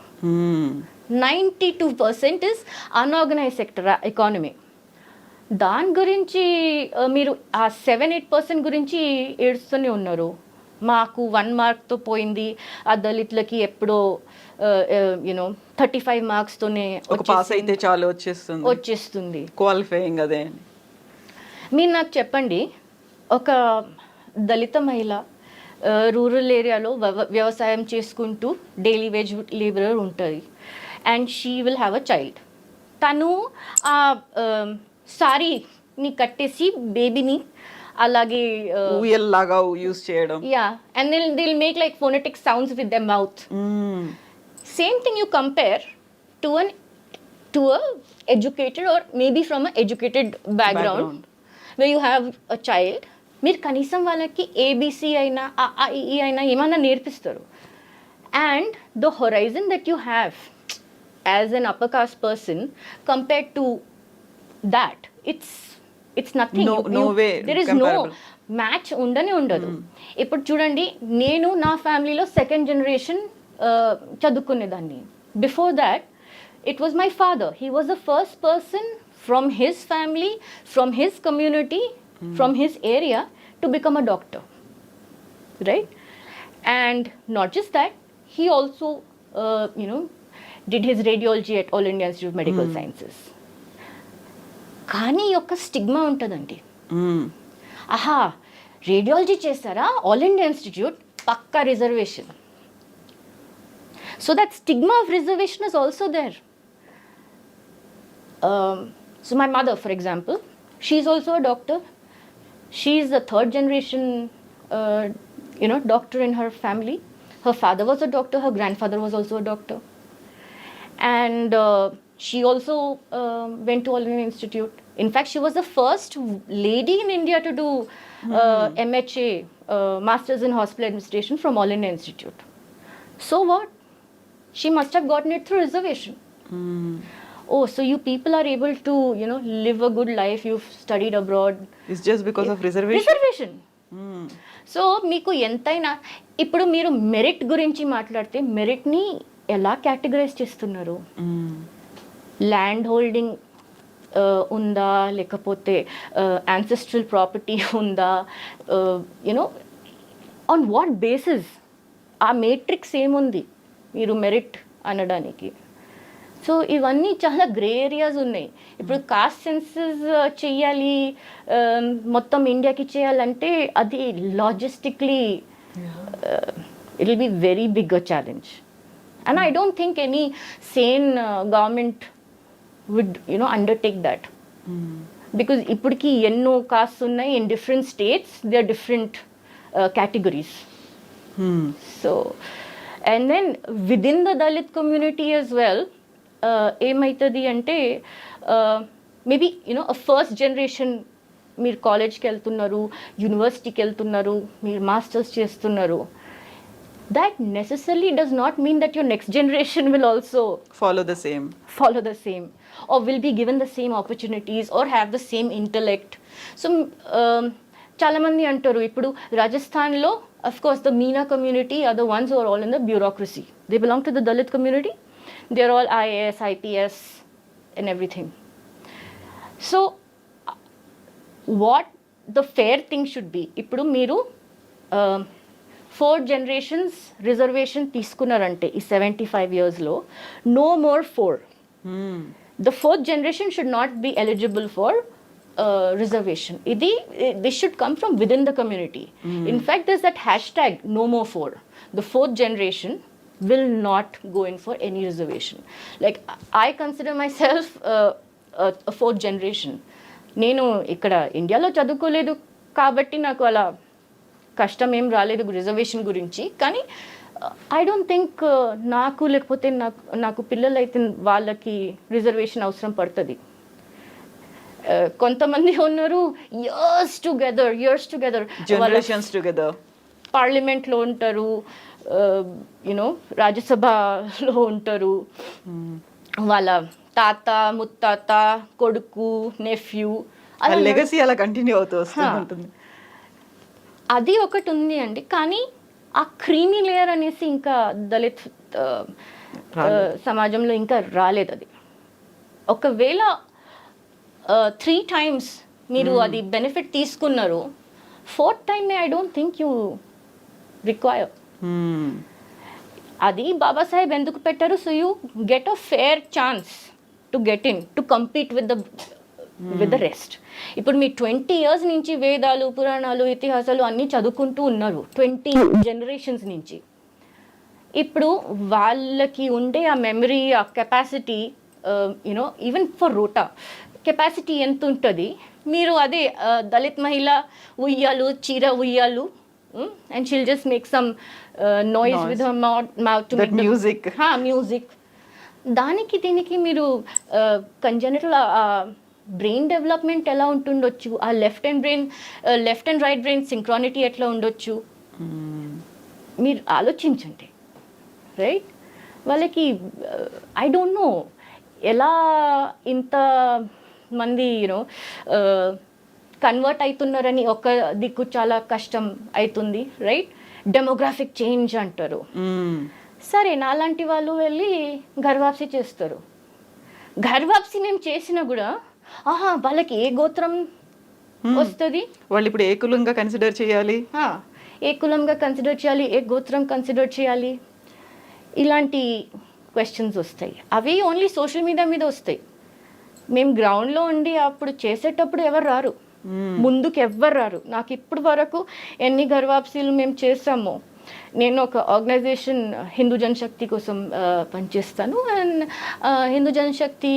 92% is unorganise sector economy. దాని గురించి మీరు ఆ 7-8% గురించి ఏడుస్తూనే ఉన్నారు. మాకు 1 మార్క్తో పోయింది, ఆ దళితులకి ఎప్పుడో 35 మార్క్స్తోనే పాస్ అయితే చాలు వచ్చేస్తుంది క్వాలిఫైయింగ్. అదే మీరు నాకు చెప్పండి, ఒక దళిత మహిళ రూరల్ ఏరియాలో వ్యవసాయం చేసుకుంటూ డైలీ వేజ్ లేబరర్ ఉంటుంది, and she will have a child. తను ఆ సారీని కట్టేసి బేబీని అలాగే లాగా యూస్ చేయడం, and they'll make like phonetic sounds with their mouth. Same thing you compare to a educated or maybe from an educated background where you have a child. మీరు కనీసం వాళ్ళకి ABC అయినా ఈ అయినా ఏమైనా నేర్పిస్తారు. And the horizon that you have as an upper caste person compared to that, it's nothing. No way there is comparable. no match ఉండదు. ఇప్పుడు చూడండి, నేను నా ఫ్యామిలీలో 2nd generation చదువుకునేదాన్ని. Before that it was my father. He was the first person from his family, from his community, from his area to become a doctor, right? And not just that, he also did his radiology at All India Institute of Medical Sciences. కానీ ఒక stigma ఉంటుందండి. ఆహా, radiology చేస్తారా all India institute, పక్కా reservation. So that stigma of reservation is also there. So my mother, for example, she is also a doctor. She is the 3rd generation doctor in her family. Her father was a doctor, her grandfather was also a doctor. And she also went to All India Institute. In fact, she was the first lady in India to do MHA, Masters in Hospital Administration, from All India Institute. So what? She must have gotten it through reservation. Oh, so you people are able to, live a good life. You've studied abroad. It's just because of reservation? Reservation. So మీకు ఎంతైనా, ఇప్పుడు మీరు merit గురించి మాట్లాడితే, మెరిట్ని ఎలా categorise చేస్తున్నారు? Land holding ఉందా, లేకపోతే యాన్సెస్ట్రల్ ప్రాపర్టీ ఉందా, ఆన్ వాట్ బేసిస్? ఆ మేట్రిక్స్ ఏముంది మీరు మెరిట్ అనడానికి? సో ఇవన్నీ చాలా గ్రే ఏరియాస్ ఉన్నాయి. ఇప్పుడు కాస్ట్ సెన్సస్ చెయ్యాలి, మొత్తం ఇండియాకి చేయాలంటే అది logistically it will be very big a challenge. And I don't think any sane government would, undertake that. Because ఇప్పటికి ఎన్నో castes ఉన్నాయి in different states. They are different categories. So, and then within the Dalit community as well, ఏమవుతుంది అంటే maybe you know first generation మీరు కాలేజ్కి వెళ్తున్నారు, యూనివర్సిటీకి వెళ్తున్నారు, మీరు మాస్టర్స్ చేస్తున్నారు. That necessarily does not mean that your next generation will also follow the same or will be given the same opportunities or have the same intellect. So చాలా మంది అంటారు ఇప్పుడు రాజస్థాన్లో of course the Meena community are the ones who are all in the bureaucracy. They belong to the Dalit community. They are all IAS, IPS and everything. So what the fair thing should be, ఇప్పుడు మీరు 4 generations reservation తీసుకున్నారంటే ఈ 75 yearsలో no more 4. The 4th generation should not be eligible for reservation. This should come from within the community. In fact, there's that hashtag no more 4. The 4th generation will not go in for any reservation. Like I consider myself a 4th generation. నేను ఇక్కడ ఇండియాలో చదువుకోలేదు కాబట్టి నాకు అలా కష్టం ఏం రాలేదు రిజర్వేషన్ గురించి. కానీ ఐ డోంట్ థింక్ నాకు లేకపోతే నాకు పిల్లలైతే వాళ్ళకి రిజర్వేషన్ అవసరం పడుతుంది. కొంతమంది ఉన్నారు ఇయర్స్ టుగెదర్ generations together పార్లమెంట్లో ఉంటారు, యూనో రాజ్యసభలో ఉంటారు, వాళ్ళ తాత ముత్తాత కొడుకు నెఫ్యూ లెగసీ అలా కంటిన్యూ అవుతూ వస్తూ ఉంటుంది. అది ఒకటి ఉంది అండి. కానీ ఆ క్రీమీ లేయర్ అనేసి ఇంకా దళిత్ సమాజంలో ఇంకా రాలేదు. అది ఒకవేళ 3 times మీరు అది బెనిఫిట్ తీసుకున్నారు, 4th time I don't think you require. అది బాబాసాహెబ్ ఎందుకు పెట్టారు? So you get a fair chance to get in to compete with the rest. ఇప్పుడు మీ 20 years నుంచి వేదాలు పురాణాలు ఇతిహాసాలు అన్నీ చదువుకుంటూ ఉన్నారు 20 generations నుంచి. ఇప్పుడు వాళ్ళకి ఉండే ఆ మెమరీ, ఆ capacity, you know even for rote capacity ఎంత ఉంటుంది? మీరు అదే దళిత్ మహిళ ఉయ్యాలు, చీర ఉయ్యాలు, and she'll just make some noise with her mouth to make music. దానికి దీనికి మీరు కంజెనిటల్ బ్రెయిన్ డెవలప్మెంట్ ఎలా ఉంటుండొచ్చు, ఆ left and right brain synchronicity ఎట్లా ఉండొచ్చు మీరు ఆలోచించండి. రైట్? వాళ్ళకి ఐ డోంట్ నో ఎలా ఇంత మంది యూనో కన్వర్ట్ అవుతున్నారని ఒక దిక్కు చాలా కష్టం అవుతుంది. రైట్? డెమోగ్రాఫిక్ చేంజ్ అంటారు. సరే, నాలాంటి వాళ్ళు వెళ్ళి గర్వాప్సి చేస్తారు. గర్వాప్సి మేము చేసినా కూడా వాళ్ళకి ఏ గోత్రం వస్తుంది? వాళ్ళు ఇప్పుడు ఏ కులంగా కన్సిడర్ చేయాలి, ఏ గోత్రం కన్సిడర్ చేయాలి? ఇలాంటి క్వశ్చన్స్ వస్తాయి. అవి ఓన్లీ సోషల్ మీడియా మీద వస్తాయి. మేము గ్రౌండ్లో ఉండి అప్పుడు చేసేటప్పుడు ఎవరు రారు, ముందుకు ఎవ్వరు రారు. నాకు ఇప్పుడు వరకు ఎన్ని గర్వాప్సీలు మేము చేస్తామో, నేను ఒక ఆర్గనైజేషన్ హిందూ జనశక్తి కోసం పనిచేస్తాను. అండ్ హిందూ జనశక్తి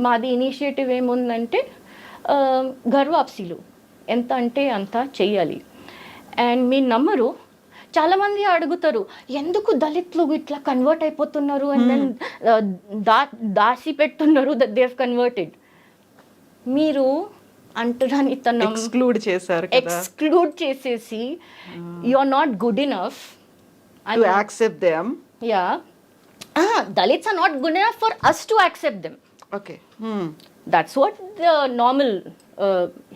మాది ఇనిషియేటివ్ ఏముందంటే గర్వాప్సీలు ఎంత అంటే అంత చెయ్యాలి. అండ్ మీరు నమ్మరు, చాలామంది అడుగుతారు ఎందుకు దళితులు ఇట్లా కన్వర్ట్ అయిపోతున్నారు అండ్ దెన్ దాసి పెట్టున్నారు, దట్ దే హావ్ కన్వర్టెడ్. మీరు అంటరాని తనం ఎక్స్క్లూడ్ చేసేసి you are not good enough to accept them. Yeah, Dalits are not good enough for us to accept them. Okay. That's what the normal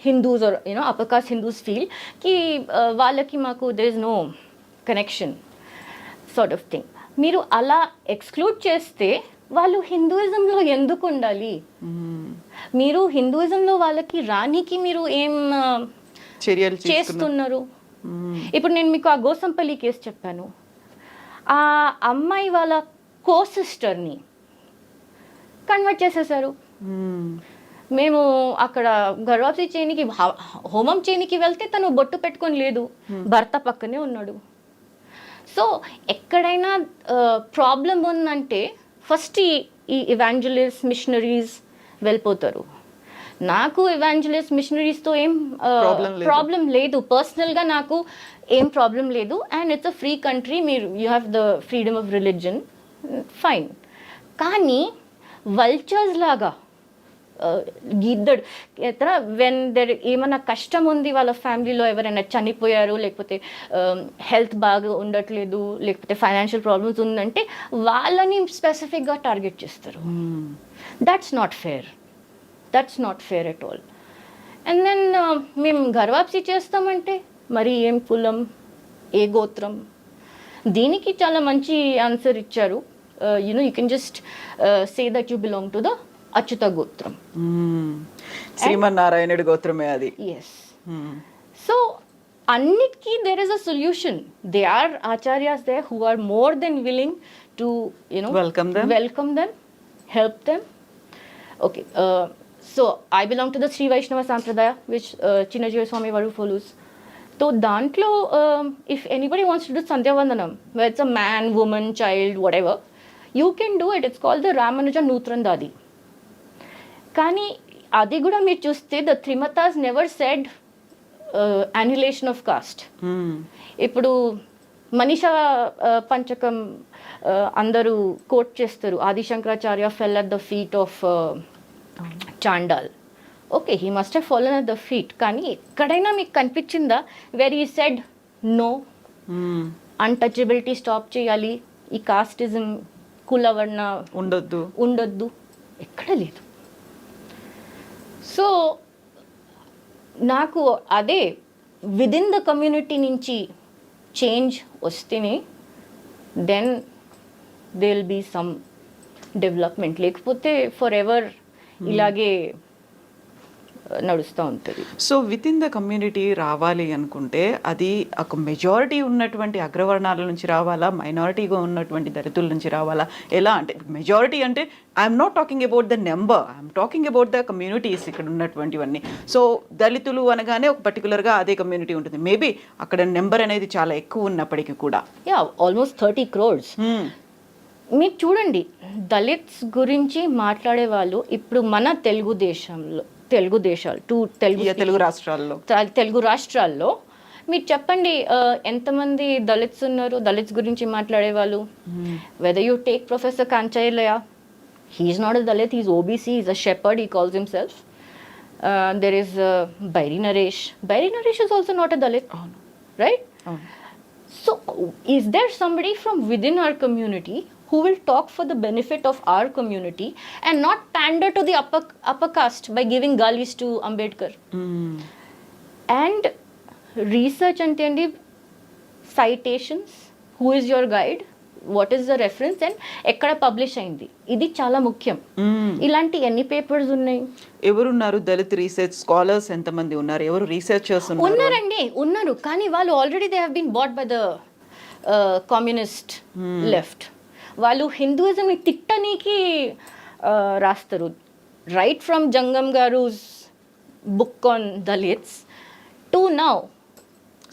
Hindus or upper caste Hindus feel ki వాళ్ళకి మాకు there is no connection sort of thing. మీరు అలా exclude చేస్తే వాళ్ళు హిందూయిజంలో ఎందుకు ఉండాలి? మీరు హిందూయిజంలో వాళ్ళకి రానికి మీరు ఏం చర్యలు చేస్తున్నారు? ఇప్పుడు నేను మీకు ఆ గోసంపల్లి కేసు చెప్పాను. ఆ అమ్మాయి వాళ్ళ కో సిస్టర్ని కన్వర్ట్ చేసేసారు. మేము అక్కడ గర్వాప్సి చేయనికి, హోమం చేయనికి వెళ్తే తను బొట్టు పెట్టుకొని లేదు, భర్త పక్కనే ఉన్నాడు. సో ఎక్కడైనా ప్రాబ్లం ఉందంటే ఫస్ట్ ఈ ఇవాంజలిస్ట్ మిషనరీస్ వెళ్ళిపోతారు. నాకు ఎవాంజలిస్ట్ మిషనరీస్తో ఏం Problem లేదు. ప్రాబ్లం లేదు, పర్సనల్గా నాకు ఏం ప్రాబ్లం లేదు. And it's a free country, మీరు you have the freedom of religion, fine. కానీ వల్చర్స్ లాగా గిద్దడు ఎత్ర వెన్ దర్ ఏమైనా కష్టం ఉంది వాళ్ళ ఫ్యామిలీలో, ఎవరైనా చనిపోయారు, లేకపోతే హెల్త్ బాగా ఉండట్లేదు, లేకపోతే ఫైనాన్షియల్ ప్రాబ్లమ్స్ ఉందంటే వాళ్ళని స్పెసిఫిక్గా టార్గెట్ చేస్తారు. That's not fair, that's not fair at all. And then మేము గర్వాప్సి చేస్తామంటే మరి ఏం కులం, ఏ గోత్రం? దీనికి చాలా మంచి ఆన్సర్ ఇచ్చారు. You can just say that you belong to the Achyuta గోత్రం. శ్రీమన్నారాయణుడి గోత్రమే అది. ఎస్. సో అన్నిటికీ there is a solution. They are acharyas they who are more than willing to Welcome them. help them. Okay, so I belong to the Sri Vaishnava Sampradaya, which Chinna Jeeyar Swamy Varu follows. So dantlo, if anybody wants to do Sandhya Vandanam, whether it's a man, woman, child, whatever, you can do it. It's called the Ramanuja Nutrandadi. కానీ అది కూడా మీరు చూస్తే the Trimatas never said annihilation of caste. ఇప్పుడు మనీషా పంచకం అందరూ quote చేస్తారు, Adishankaracharya fell at the feet of Chandal. Okay, he must have fallen at the feet, కానీ ఎక్కడైనా మీకు కనిపించిందా వెర్ ఈ సెడ్ నో, అన్టచబిలిటీ స్టాప్ చేయాలి, ఈ కాస్టిజం కులవర్ణ ఉండొద్దు, ఎక్కడ లేదు. సో నాకు అదే విదిన్ ద కమ్యూనిటీ నుంచి చేంజ్ వస్తేనే then they will be some development, లేకపోతే ఫర్ ఎవర్ ఇలాగే నడుస్తూ ఉంటుంది. So within the community రావాలి అనుకుంటే అది ఒక మెజారిటీ ఉన్నటువంటి అగ్రవర్ణాల నుంచి రావాలా, మైనారిటీగా ఉన్నటువంటి దళితుల నుంచి రావాలా, ఎలా అంటే మెజారిటీ అంటే I'm not talking about the number, I'm talking about the communities ఇక్కడ ఉన్నటువంటివన్నీ. సో దళితులు అనగానే ఒక పర్టికులర్గా అదే కమ్యూనిటీ ఉంటుంది, మేబీ అక్కడ నెంబర్ అనేది చాలా ఎక్కువ ఉన్నప్పటికీ కూడా. Yeah, almost 30 crores. మీరు చూడండి, దళిత్స్ గురించి మాట్లాడే వాళ్ళు ఇప్పుడు మన తెలుగు రాష్ట్రాల్లో మీరు చెప్పండి ఎంతమంది దళిత్స్ ఉన్నారు, దళిత్స్ గురించి మాట్లాడే వాళ్ళు. Whether you take professor Kancha Ilaiah, he's not a Dalit, he's OBC, he's a shepherd, he calls himself. There is Bairi Naresh is also not a Dalit, right? So is there somebody from within our community who will talk for the benefit of our community and not pander to the upper caste by giving galis to Ambedkar? And research ante citations, who is your guide, what is the reference, and ekkada publish ayindi, ఇది చాలా ముఖ్యం. ఇలాంటి ఎన్ని papers ఉన్నాయి? ఎవరున్నారు Dalit research scholars, ఎంతమంది ఉన్నారు, ఎవరు రీసెర్చర్స్ ఉన్నారు, కానీ వాళ్ళు already they have been bought by the communist left. వాళ్ళు హిందూయిజంని తిట్టనీకి రాస్తారు. రైట్ ఫ్రమ్ జంగమ్ గారు's book on Dalits to now.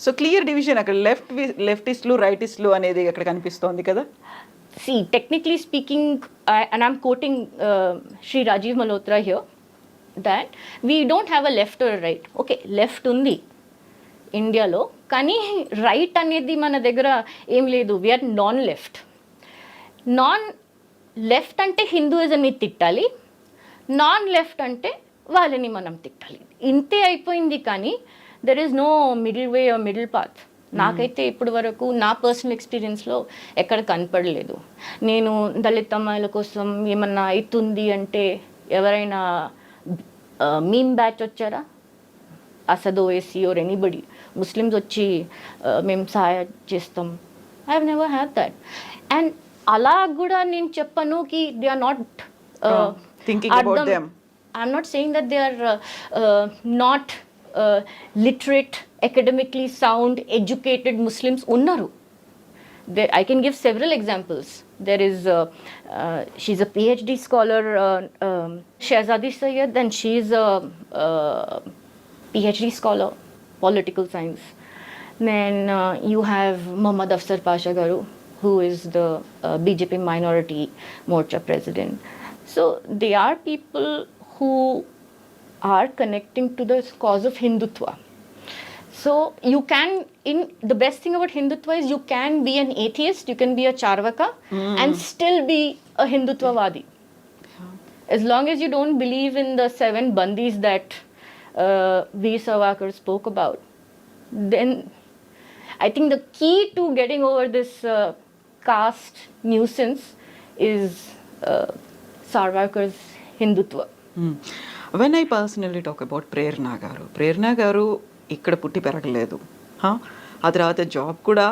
So clear division అక్కడ లెఫ్టిస్టులు రైటిస్టులు అనేది అక్కడ కనిపిస్తోంది కదా. See, technically speaking, and I'm quoting Sri Rajiv Malhotra here, that we don't have a left or a right. Okay, left undi ఇండియాలో, కానీ right అనేది మన దగ్గర ఏం లేదు. వీఆర్ నాన్ లెఫ్ట్ అంటే హిందూయిజంని తిట్టాలి, నాన్ లెఫ్ట్ అంటే వాళ్ళని మనం తిట్టాలి, ఇంతే అయిపోయింది. కానీ there is no middle way or middle path. నాకైతే ఇప్పటి వరకు నా పర్సనల్ ఎక్స్పీరియన్స్లో ఎక్కడ కనపడలేదు. నేను దళిత అమ్మాయిల కోసం ఏమన్నా అవుతుంది అంటే ఎవరైనా మీమ్ బ్యాచ్ వచ్చారా, Asad OSC or anybody, Muslims వచ్చి మేము సహాయం చేస్తాం, I have never have that. And అలా కూడా నేను చెప్పను కి they are not thinking about them. I'm not saying that they are not literate, academically sound, educated Muslims unnaru. I can give several examples. There is she's a PhD scholar, Shehzadi Sayyed, and she's a PhD scholar, political science. Then you have Muhammad Afsar Pasha Garu, who is the BJP Minority Morcha president. So they are people who are connecting to the cause of Hindutva. So you can, in the best thing about Hindutva is you can be an atheist, you can be a Charvaka and still be a Hindutvavadi. As long as you don't believe in the 7 bandis that Veer Savarkar spoke about, then I think the key to getting over this caste nuisance is Savarkar's Hindutva. When I personally talk about Prerana గారు ఇక్కడ పుట్టి పెరగలేదు. ఆ తర్వాత job కూడా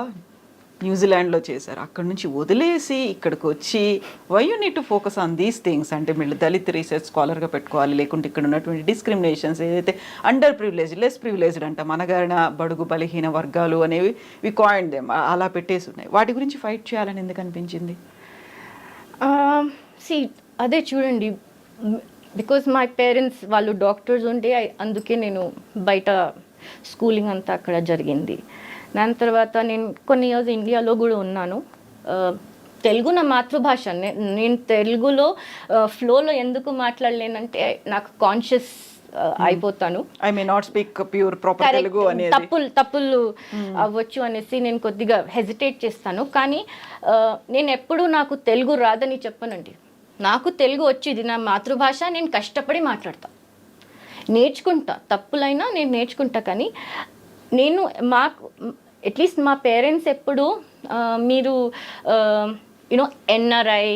న్యూజిలాండ్లో చేశారు. అక్కడ నుంచి వదిలేసి ఇక్కడికి వచ్చి why you need to focus on these things అంటే వీళ్ళు దళిత్ రీసెర్చ్ స్కాలర్గా పెట్టుకోవాలి, లేకుంటే ఇక్కడ ఉన్నటువంటి డిస్క్రిమినేషన్స్ ఏదైతే అండర్ ప్రివిలేజ్ లెస్ ప్రివిలేజ్డ్ అంట మనగారిన బడుగు బలహీన వర్గాలు అనేవి వి కాయిన్డ్ దెమ్ అలా పెట్టేసి ఉన్నాయి. వాటి గురించి ఫైట్ చేయాలని ఎందుకు అనిపించింది? అదే చూడండి, బికాజ్ మై పేరెంట్స్ వాళ్ళు డాక్టర్స్ ఉంటే అందుకే నేను బయట స్కూలింగ్ అంతా అక్కడ జరిగింది. దాని తర్వాత నేను కొన్ని ఇయర్స్ ఇండియాలో కూడా ఉన్నాను. తెలుగు నా మాతృభాష. నేను తెలుగులో ఫ్లోలో ఎందుకు మాట్లాడలేనంటే నాకు కాన్షియస్ అయిపోతాను. I may not speak pure proper Telugu అనేది తప్పులు అవ్వచ్చు అనేసి నేను కొద్దిగా హెజిటేట్ చేస్తాను. కానీ నేను ఎప్పుడు నాకు తెలుగు రాదని చెప్పనండి. నాకు తెలుగు వచ్చింది, నా మాతృభాష, నేను కష్టపడి మాట్లాడతా, నేర్చుకుంటా, తప్పులైనా నేను నేర్చుకుంటా. కానీ నేను మాకు అట్లీస్ట్ మా పేరెంట్స్ ఎప్పుడు మీరు యూనో ఎన్ఆర్ఐ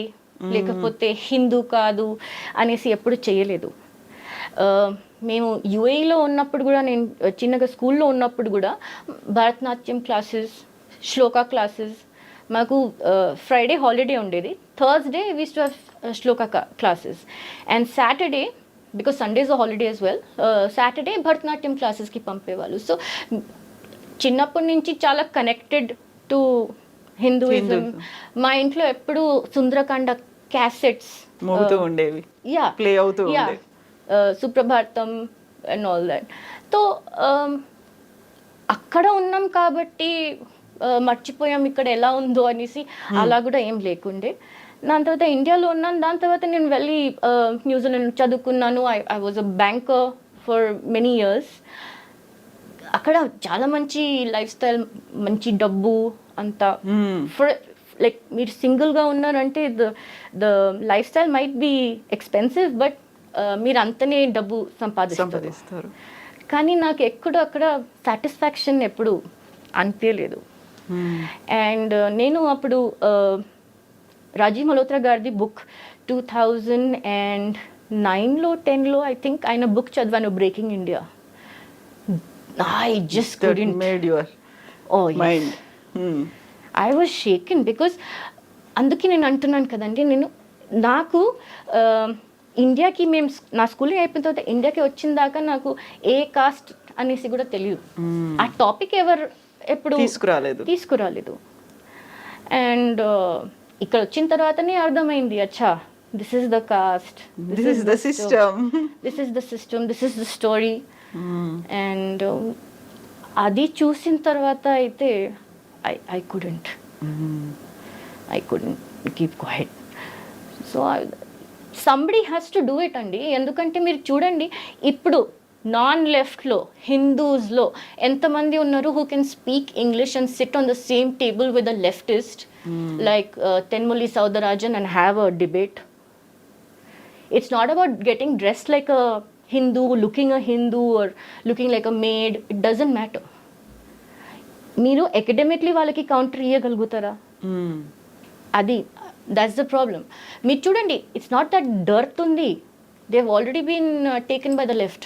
లేకపోతే హిందూ కాదు అనేసి ఎప్పుడు చేయలేదు. మేము యుఏఈలో ఉన్నప్పుడు కూడా, నేను చిన్నగా స్కూల్లో ఉన్నప్పుడు కూడా భరతనాట్యం క్లాసెస్, శ్లోకా క్లాసెస్, మాకు ఫ్రైడే హాలిడే ఉండేది, Thursday we to have shloka classes and Saturday, because Sunday is a holiday as well, Saturday Bharatanatyam క్లాసెస్కి పంపేవాళ్ళు. సో చిన్నప్పటి నుంచి చాలా కనెక్టెడ్ టు హిందూయిజం. మా ఇంట్లో ఎప్పుడు సుందరకాండ క్యాసెట్స్ మోగుతూ ఉండేవి, ప్లే అవుతూ ఉండేవి, సుప్రభాతం అండ్ ఆల్ దట్. సో అక్కడ ఉన్నాం కాబట్టి మర్చిపోయాం ఇక్కడ ఎలా ఉందో అనేసి అలా కూడా ఏం లేకుండే. దాని తర్వాత ఇండియాలో ఉన్నాను. దాని తర్వాత నేను వెళ్ళి న్యూజిలాండ్ చదువుకున్నాను. I was a banker for many years. అక్కడ చాలా మంచి లైఫ్ స్టైల్, మంచి డబ్బు అంతా. ఫర్ లైక్ మీరు సింగిల్గా ఉన్నారంటే the lifestyle might be expensive, but మీరు అంతనే డబ్బు సంపాదిస్తారు. కానీ నాకు ఎక్కడో అక్కడ సాటిస్ఫాక్షన్ ఎప్పుడు అనిపించలేదు. అండ్ నేను అప్పుడు రాజీవ్ మల్హోత్రా గారిది బుక్ 2009లో 10లో ఐ థింక్ ఆయన బుక్ చదివాను, breaking India. I just couldn't. Made your mind. I was shaken because అందుకే నేను అంటున్నాను కదండి, నాకు ఇండియాకి మేము నా స్కూలింగ్ అయిపోయిన తర్వాత ఇండియాకి వచ్చిన దాకా నాకు ఏ కాస్ట్ అనేసి కూడా తెలియదు. ఆ టాపిక్ ఎప్పుడు తీసుకురాలేదు. అండ్ ఇక్కడ వచ్చిన తర్వాతనే అర్థమైంది, అచ్చా this is the caste, this is the system, this is the story. And అది చూసిన తర్వాత అయితే I couldn't keep quiet. So somebody has to do it అండి. ఎందుకంటే మీరు చూడండి, ఇప్పుడు నాన్ లెఫ్ట్లో హిందూస్లో ఎంతమంది ఉన్నారు who can speak English and sit on the same table with a leftist like Thenmozhi Soundararajan and have a debate. It's not about getting dressed like a Hindu, looking a Hindu or looking like a maid, it doesn't matter. మీరు academically వాళ్ళకి counter ఇవ్వగలుగుతారా? అది that's the problem. మీరు చూడండి, it's not that dearth ఉంది, they have already been taken by the left.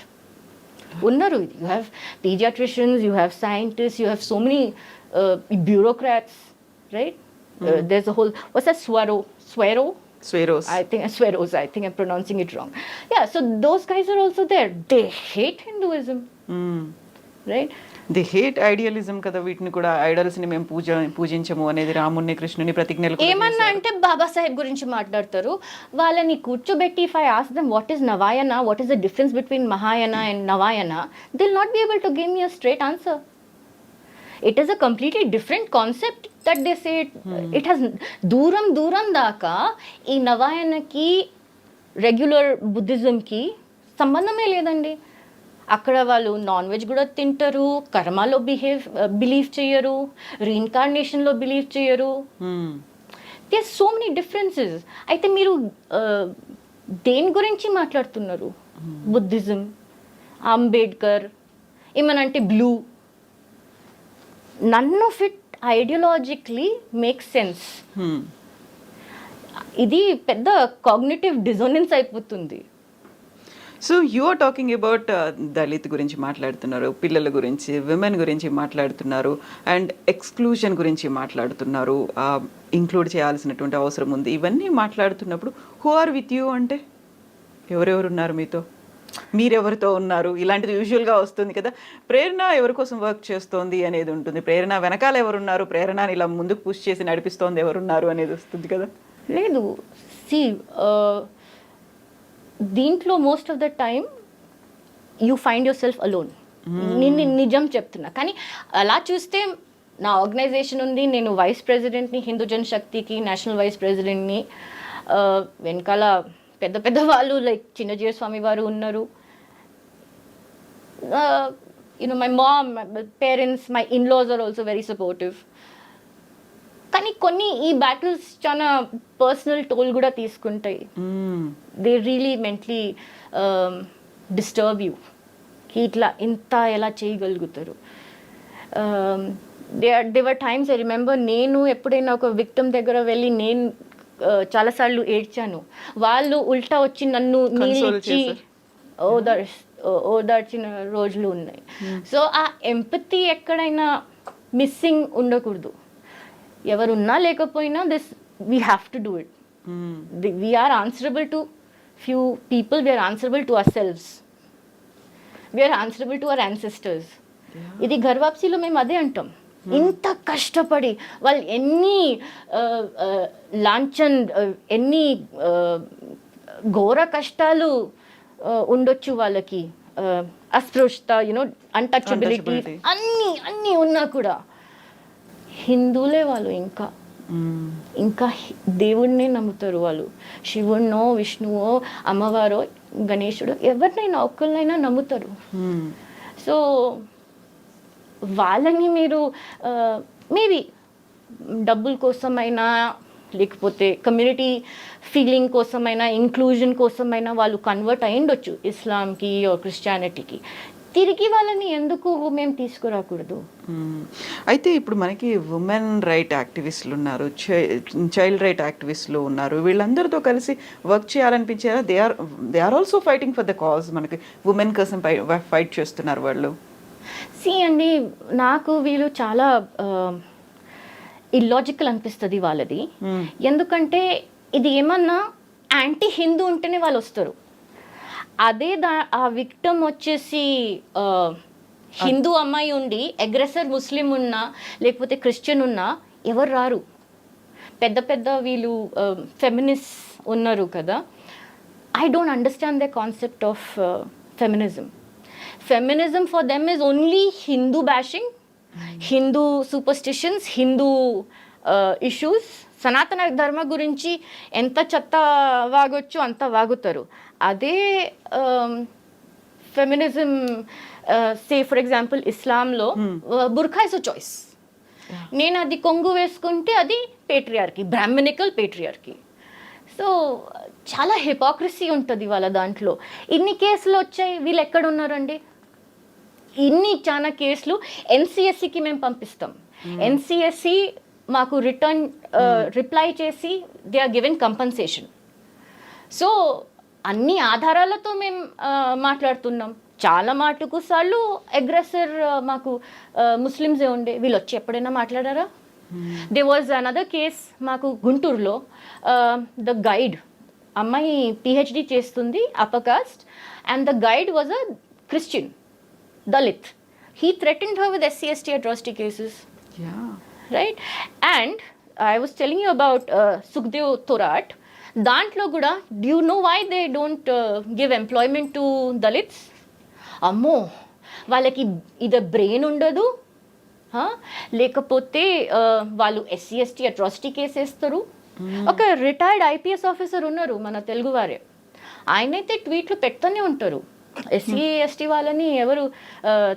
ఉన్నారు, you have paediatricians, you have scientist, you have so many bureaucrats, right? There's a whole what's that Sweros. I think I'm pronouncing it wrong. Yeah, so those guys are also there. They hate Hinduism. Right? They hate idealism కదా. వీటిని కూడా idols ని మేము పూజించము అనేది రాముని కృష్ణుని ప్రతిజ్ఞలు ఏమన్నా అంటే బాబాసాహెబ్ గురించి మాట్లాడతారు. వాళ్ళని కూర్చోబెట్టి if I ask them what is Navayana, what is the difference between Mahayana and Navayana, they'll not be able to give me a straight answer. It is a completely different concept that they say. It has దూరం దాకా ఈ నవాయనకి regular బుద్ధిజంకి సంబంధమే లేదండి. అక్కడ వాళ్ళు non veg కూడా తింటారు, కర్మలో బిలీవ్ చేయరు, రీఇన్కార్నేషన్లో బిలీవ్ చేయరు. There so many differences. అయితే మీరు దేని గురించి మాట్లాడుతున్నారు? బుద్ధిజం, అంబేద్కర్, ఏమనంటే blue, none of it ideologically make sense. ఇది పెద్ద కాగ్నిటివ్ డిజోనెన్స్ అయిపోతుంది. So you are talking about Dalit గురించి మాట్లాడుతున్నారు, పిల్లల గురించి, విమెన్ గురించి మాట్లాడుతున్నారు, అండ్ ఎక్స్క్లూజన్ గురించి మాట్లాడుతున్నారు, ఇంక్లూడ్ చేయాల్సినటువంటి అవసరం ఉంది. ఇవన్నీ మాట్లాడుతున్నప్పుడు హూ ఆర్ విత్ యూ అంటే ఎవరెవరు ఉన్నారు మీతో, మీరెవరితో ఉన్నారు? ఇలాంటిది యూజువల్గా వస్తుంది కదా. ప్రేరణ ఎవరి కోసం వర్క్ చేస్తోంది అనేది ఉంటుంది, ప్రేరణ వెనకాల ఎవరున్నారు, ప్రేరణని ఇలా ముందుకు పుష్ చేసి నడిపిస్తోంది ఎవరున్నారు అనేది వస్తుంది కదా. లేదు, సి దీంట్లో most of the time you find your self alone. నేను నిజం చెప్తున్నా. కానీ అలా చూస్తే నా ఆర్గనైజేషన్ ఉంది, నేను వైస్ ప్రెసిడెంట్ని, హిందూ జనశక్తికి నేషనల్ వైస్ ప్రెసిడెంట్ని. వెనకాల పెద్ద పెద్ద వాళ్ళు లైక్ చిన్న జీయర్ స్వామి వారు ఉన్నారు. My mom, my parents, my in laws are also very supportive. కానీ కొన్ని ఈ బ్యాటిల్స్ చాలా పర్సనల్ టోల్ కూడా తీసుకుంటాయి. They really mentally disturb you. ఇట్లా ఇంత ఎలా చేయగలుగుతారు? There were times I remember, నేను ఎప్పుడైనా ఒక విక్టిమ్ దగ్గర వెళ్ళి నేను చాలాసార్లు ఏడ్చాను. వాళ్ళు ఉల్టా వచ్చి నన్ను నీళ్ళిచ్చి ఓదార్చిన రోజులు ఉన్నాయి. సో ఆ ఎంపతి ఎక్కడైనా మిస్సింగ్ ఉండకూడదు. ఎవరున్నా లేకపోయినా we have to do it. We are answerable to few people, we are answerable to ourselves, we are answerable to our ancestors. ఇది గర్వాప్సిలో మేము అదే అంటాం. ఇంత కష్టపడి వాళ్ళు ఎన్ని లాంఛన్, ఎన్ని ఘోర కష్టాలు ఉండొచ్చు వాళ్ళకి, అస్పృశ్యత, అన్టచబిలిటీ అన్నీ ఉన్నా కూడా హిందువులే వాళ్ళు ఇంకా దేవుడినే నమ్ముతారు. వాళ్ళు శివుడినో, విష్ణువో, అమ్మవారో, గణేశుడు, ఎవరినైనా ఒక్కరినైనా నమ్ముతారు. సో వాళ్ళని మీరు మేబీ డబ్బుల కోసమైనా, లేకపోతే కమ్యూనిటీ ఫీలింగ్ కోసమైనా, ఇంక్లూజన్ కోసమైనా వాళ్ళు కన్వర్ట్ అయ్యిండొచ్చు ఇస్లాంకి క్రిస్టియానిటీకి. తిరిగి వాళ్ళని ఎందుకు మేము తీసుకురాకూడదు? అయితే ఇప్పుడు మనకి ఉమెన్ రైట్ యాక్టివిస్టులు ఉన్నారు, చైల్డ్ రైట్ యాక్టివిస్టులు ఉన్నారు. వీళ్ళందరితో కలిసి వర్క్ చేయాలనిపించేదా? They are also fighting for the cause. మనకి ఉమెన్ కోసం ఫైట్ చేస్తున్నారు వాళ్ళు. అండి, నాకు వీళ్ళు చాలా ఇల్లాజికల్ అనిపిస్తుంది వాళ్ళది. ఎందుకంటే ఇది ఏమన్నా యాంటీ హిందూ ఉంటేనే వాళ్ళు వస్తారు. అదే ఆ విక్టమ్ వచ్చేసి హిందూ అమ్మాయి ఉండి అగ్రెసర్ ముస్లిం ఉన్నా, లేకపోతే క్రిస్టియన్ ఉన్నా ఎవరు రారు. పెద్ద పెద్ద వీళ్ళు ఫెమినిస్ట్ ఉన్నారు కదా. I don't understand the concept of feminism. Feminism for them is only Hindu bashing, Hindu superstitions, Hindu issues. సనాతన ధర్మ గురించి ఎంత చెత్త వాగొచ్చు అంత వాగుతారు. అదే ఫెమినిజం, సే ఫర్ ఎగ్జాంపుల్ ఇస్లాంలో బుర్ఖా ఇస్ అ చాయిస్. నేను అది కొంగు వేసుకుంటే అది పేట్రియార్కీ, బ్రాహ్మణికల్ పేట్రియార్కీ. సో చాలా హిపోక్రసీ ఉంటుంది వాళ్ళ దాంట్లో. ఇన్ని కేసులు వచ్చాయి, వీళ్ళు ఎక్కడ ఉన్నారండి? చాలా కేసులు ఎన్సిఎస్సికి మేము పంపిస్తాం. ఎన్సిఎస్సి మాకు రిప్లై చేసి they are given compensation. So అన్ని ఆధారాలతో మేము మాట్లాడుతున్నాం. చాలా మాటకు సార్లు అగ్రెసర్ మాకు ముస్లిమ్సే ఉండే. వీళ్ళు వచ్చి ఎప్పుడైనా మాట్లాడారా? దే వాజ్ అనదర్ కేస్ మాకు గుంటూరులో. ద గైడ్ అమ్మాయి పిహెచ్డి చేస్తుంది, upper caste, and the guide was a Christian Dalit. He threatened her with SC/ST atrocity cases. Yeah. Right? And I was telling you about Sukhdev Thorat. Dantlo kuda, do you know why they don't give employment to Dalits? Ammo, వాళ్ళకి ఇది brain ఉండదు, లేకపోతే వాళ్ళు SC/ST atrocity case వేస్తారు. ఒక retired IPS officer ఉన్నారు మన తెలుగు వారే. ఆయనైతే ట్వీట్లు పెడుతూనే ఉంటారు, ఎస్సీ ఎస్టీ వాళ్ళని ఎవరు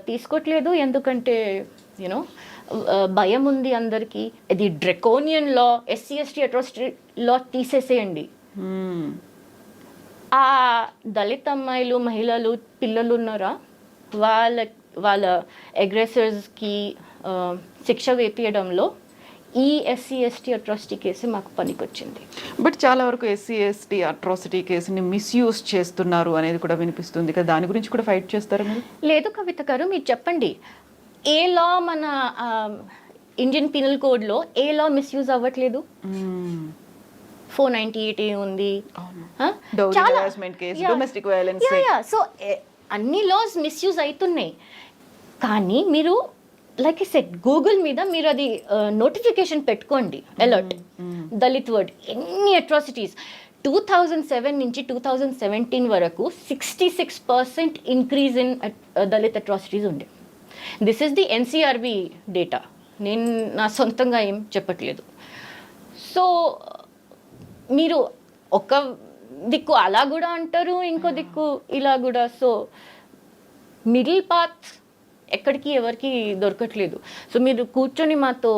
తీసుకోవట్లేదు ఎందుకంటే యూనో భయం ఉంది అందరికీ. ఇది డ్రెకోనియన్ లా, ఎస్సీ ఎస్టీ అట్రాసిటీ లా తీసేసేయండి. ఆ దళిత అమ్మాయిలు, మహిళలు, పిల్లలు ఉన్నారా, వాళ్ళ అగ్రెసర్స్కి శిక్ష వేపించడంలో ఈ ఎస్సీ ఎస్టీ అట్రాసిటీ కేసు మాకు పనికొచ్చింది. బట్ చాలా వరకు ఎస్సీ ఎస్టీ అట్రాసిటీ కేసుని మిస్యూజ్ చేస్తున్నారు అనేది కూడా వినిపిస్తుంది కదా, దాని గురించి కూడా ఫైట్ చేస్తారా మీరు? లేదు కవిత గారు, మీరు చెప్పండి, ఏ లా మన ఇండియన్ పీనల్ కోడ్లో ఏ లా మిస్యూజ్ అవ్వట్లేదు? 498 ఉంది, సో అన్ని లాస్ మిస్యూజ్ అవుతున్నాయి. కానీ మీరు లైక్ ఐ సెడ్ గూగుల్ మీద మీరు అది నోటిఫికేషన్ పెట్టుకోండి, అలర్ట్ దళిత్ వర్డ్, ఎన్ని అట్రాసిటీస్ 2007 నుంచి 2017 వరకు 66% ఇంక్రీజ్ ఇన్ దళిత్ అట్రాసిటీస్ ఉండే. This is the NCRB data, నేను నా సొంతంగా ఏం చెప్పట్లేదు. సో మీరు ఒక దిక్కు అలా కూడా అంటారు, ఇంకో దిక్కు ఇలా కూడా. సో మిడిల్ పాత్ ఎక్కడికి ఎవరికి దొరకట్లేదు. సో మీరు కూర్చొని మాతో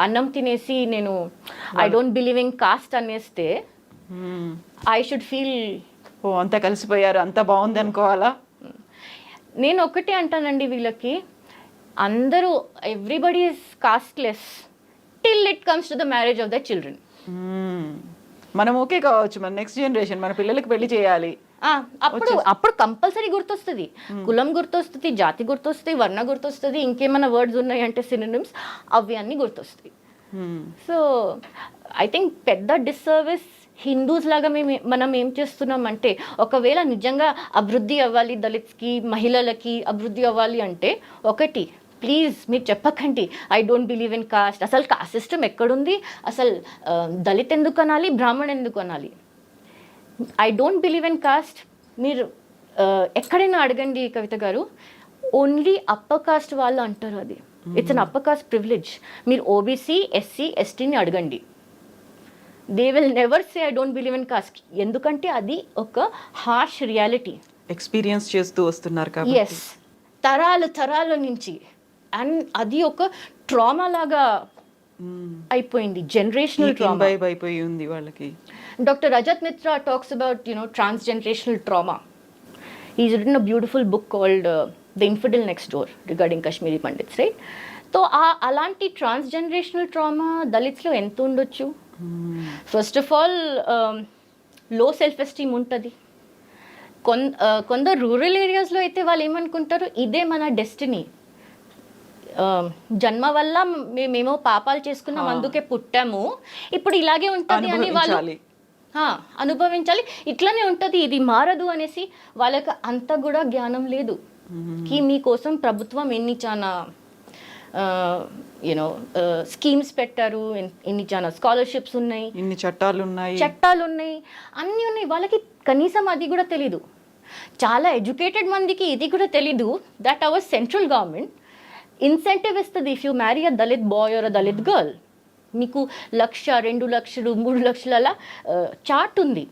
అన్నం తినేసి నేను I don't believe in caste అనేస్తే ఐ షుడ్ ఫీల్ ఓ అంతా కలిసిపోయారు, అంతా బాగుంది అనుకోవాలా? నేను ఒకటే అంటానండి వీళ్ళకి, అందరూ everybody is costless till it comes to the marriage of the children. మనం ఓకే కావచ్చు, మన నెక్స్ట్ జనరేషన్, మన పిల్లలకి పెళ్లి చేయాలి, అప్పుడు కంపల్సరీ గుర్తొస్తుంది, కులం గుర్తొస్తుంది, జాతి గుర్తొస్తుంది, వర్ణ గుర్తొస్తుంది, ఇంకేమైనా వర్డ్స్ ఉన్నాయి అంటే సినోనిమ్స్ అవి అన్నీ గుర్తొస్తాయి. సో ఐ థింక్ పెద్ద డిస్సర్విస్ హిందూస్ లాగా మనం ఏం చేస్తున్నాం అంటే, ఒకవేళ నిజంగా అభివృద్ధి అవ్వాలి, దళిత్స్కి మహిళలకి అభివృద్ధి అవ్వాలి అంటే, ఒకటి ప్లీజ్ మీరు చెప్పకండి I don't believe in cost. అసలు కాస్ట్ సిస్టమ్ ఎక్కడుంది? అసలు దళిత్ ఎందుకు అనాలి, బ్రాహ్మణ్ ఎందుకు అనాలి? I don't believe in cost మీరు ఎక్కడైనా అడగండి కవిత గారు, ఓన్లీ అప్పర్ కాస్ట్ వాళ్ళు అంటారు అది. It's an upper caste privilege. మీరు ఓబీసీ, ఎస్సీ, ఎస్టీని అడగండి, they will never say I don't believe in cost. ఎందుకంటే అది ఒక హార్ష్ రియాలిటీ, ఎక్స్పీరియన్స్ చేస్తూ వస్తున్నారు కాబట్టి. ఎస్, తరాల నుంచి. అండ్ అది ఒక ట్రామా లాగా అయిపోయింది, జనరేషనల్ ట్రామా అయిపోయి ఉంది వాళ్ళకి. Dr. Rajat Mitra talks about, transgenerational trauma. He's written a beautiful book called The Infidel Next Door regarding Kashmiri Pandits, right? So, alanti transgenerational trauma Dalitslo ఎంత ఉండొచ్చు? First of all, low self-esteem ఉంటుంది. కొందరు rural ఏరియాస్లో అయితే వాళ్ళు ఏమనుకుంటారు, ఇదే మన డెస్టినీ, జన్మ వల్ల మేమేమో పాపాలు చేసుకున్నాం, అందుకే పుట్టాము, ఇప్పుడు ఇలాగే ఉంటుంది అని వాళ్ళు అనుభవించాలి, ఇట్లానే ఉంటుంది, ఇది మారదు అనేసి వాళ్ళకి అంత కూడా జ్ఞానం లేదు. మీకోసం ప్రభుత్వం ఎన్ని చాలా స్కీమ్స్ పెట్టారు, ఎన్ని చాలా స్కాలర్షిప్స్ ఉన్నాయి, ఇన్ని చట్టాలు ఉన్నాయి, అన్నీ ఉన్నాయి, వాళ్ళకి కనీసం అది కూడా తెలీదు. చాలా ఎడ్యుకేటెడ్ మందికి ఇది కూడా తెలీదు that our central government incentive ఇస్తుంది. If you marry a Dalit boy or a Dalit girl, మీకు 1,00,000, 2,00,000, 3,00,000 అలా చార్ట్ ఉంది.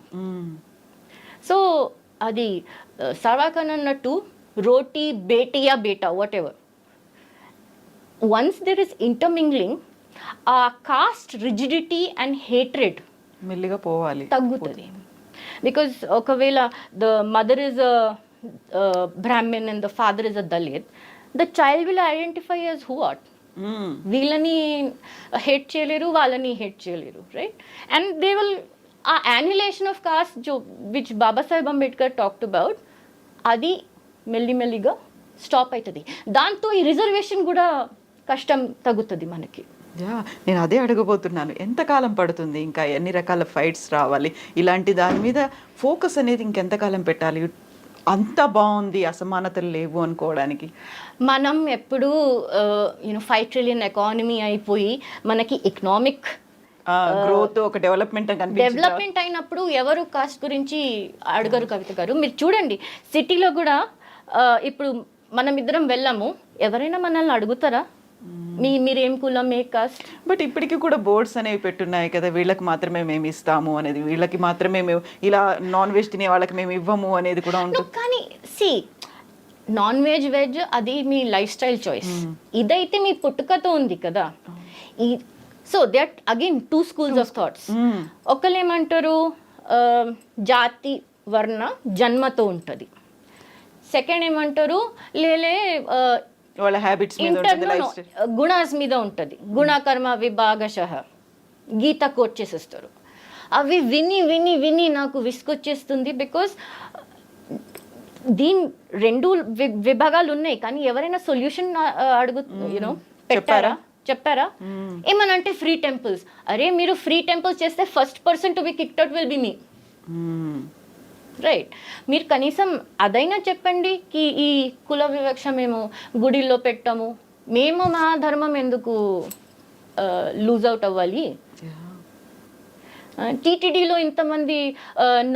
సో అది సర్వాఖాన్ అన్నట్టు రోటీ బేటియా బేటా whatever, once there is intermingling, ఆ కాస్ట్ రిజిడిటీ అండ్ హేట్రెడ్ మెల్లిగా పోవాలి, తగ్గుతుంది. బికాజ్ ఒకవేళ the mother is a Brahman and the father is a Dalit, the child will identify as who what. వీళ్ళని హేట్ చేయలేరు, వాళ్ళని హేట్ చేయలేరు, రైట్? అండ్ దే విల్, ఆ annulation of caste which Babasaheb Ambedkar talked about, అది మెల్లిమెల్లిగా స్టాప్ అవుతుంది. దాంతో ఈ రిజర్వేషన్ కూడా కష్టం తగ్గుతుంది మనకి. నేను అదే అడగబోతున్నాను, ఎంతకాలం పడుతుంది, ఇంకా ఎన్ని రకాల ఫైట్స్ రావాలి, ఇలాంటి దాని మీద ఫోకస్ అనేది ఇంకెంతకాలం పెట్టాలి, అంత బాగుంది అసమానతలు లేవు అనుకోవడానికి? మనం ఎప్పుడు 5 trillion ఎకానమీ అయిపోయి మనకి ఎకనామిక్ గ్రోత్, ఒక డెవలప్మెంట్ అయినప్పుడు ఎవరు కాస్ట్ గురించి అడగరు కవిత గారు. మీరు చూడండి సిటీలో కూడా, ఇప్పుడు మనం ఇద్దరం వెళ్ళాము, ఎవరైనా మనల్ని అడుగుతారా మీరేం కులం, ఏ కాస్ట్. బట్ ఇప్పటికీ కూడా బోర్డ్స్ అనేవి పెట్టున్నాయి కదా, వీళ్ళకి మాత్రమే మేము ఇస్తాము అనేది, వీళ్ళకి మాత్రమే మేము ఇలా నాన్ వెజ్ తినే వాళ్ళకి మేము ఇవ్వము అనేది కూడా ఉంటుంది. కానీ నాన్ వెజ్ వెజ్ అది మీ లైఫ్ స్టైల్ చాయిస్. ఇదైతే మీ పుట్టుకతో ఉంది కదా. So that again 2 schools of thoughts. ఒకళ్ళు ఏమంటారు జాతి వర్ణ జన్మతో ఉంటుంది. సెకండ్ ఏమంటారు లేలే వాళ్ళ హ్యాబిట్స్ మీద ఉంటుంది, లైఫ్ స్టైల్ గుణాస్ మీద ఉంటుంది. గుణకర్మ విభాగశః గీత కోట్ చేసేస్తారు. అవి విని విని విని నాకు విసుకొచ్చేస్తుంది. బికాస్ దీని 2 విభాగాలు ఉన్నాయి, కానీ ఎవరైనా సొల్యూషన్ చెప్పారా? ఏమనంటే ఫ్రీ టెంపుల్స్. అరే మీరు ఫ్రీ టెంపుల్స్ చేస్తే first person to be kicked out will be me. Right, మీరు కనీసం అదైనా చెప్పండి కి ఈ కుల వివక్ష మేము గుడిలో పెట్టాము, మేము మా ధర్మం ఎందుకు లూజ్ అవుట్ అవ్వాలి. టీటీడీలో ఇంతమంది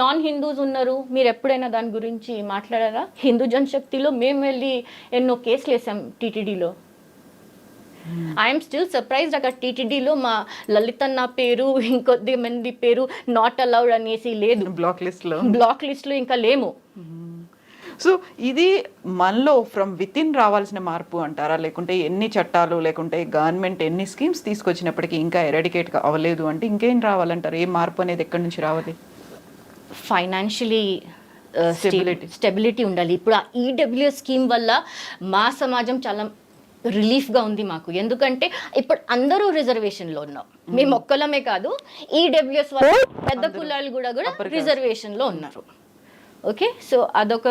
నాన్ హిందూస్ ఉన్నారు, మీరు ఎప్పుడైనా దాని గురించి మాట్లాడారా? హిందూ జనశక్తిలో మేము వెళ్ళి ఎన్నో కేసులు వేసాం టీటీడీలో. I'm still surprised. అక్కడ టీటీడీలో మా లలితన్న పేరు ఇంకొద్ది మంది పేరు నాట్ అలౌడ్ అనేసి లేదు బ్లాక్ లిస్ట్లో ఇంకా లేము. సో ఇది మనలో ఫ్రమ్ విత్ ఇన్ రావాల్సిన మార్పు అంటారా, లేకుంటే ఎన్ని చట్టాలు లేకుంటే గవర్నమెంట్ ఎన్ని స్కీమ్స్ తీసుకొచ్చినప్పటికీ ఇంకా ఎరాడికేట్ అవ్వలేదు అంటే ఇంకేం రావాలంటారు? ఏ మార్పు అనేది ఎక్కడి నుంచి రావాలి? ఫైనాన్షియలీ స్టెబిలిటీ ఉండాలి. ఇప్పుడు ఆ ఈడబ్ల్యూఎస్ స్కీమ్ వల్ల మా సమాజం చాలా రిలీఫ్గా ఉంది మాకు. ఎందుకంటే ఇప్పుడు అందరూ రిజర్వేషన్లో ఉన్నాం, మేము ఒక్కలమే కాదు, ఈడబ్ల్యూఎస్ వల్ల పెద్ద కులాలు కూడా రిజర్వేషన్లో ఉన్నారు. ఓకే, సో అదొక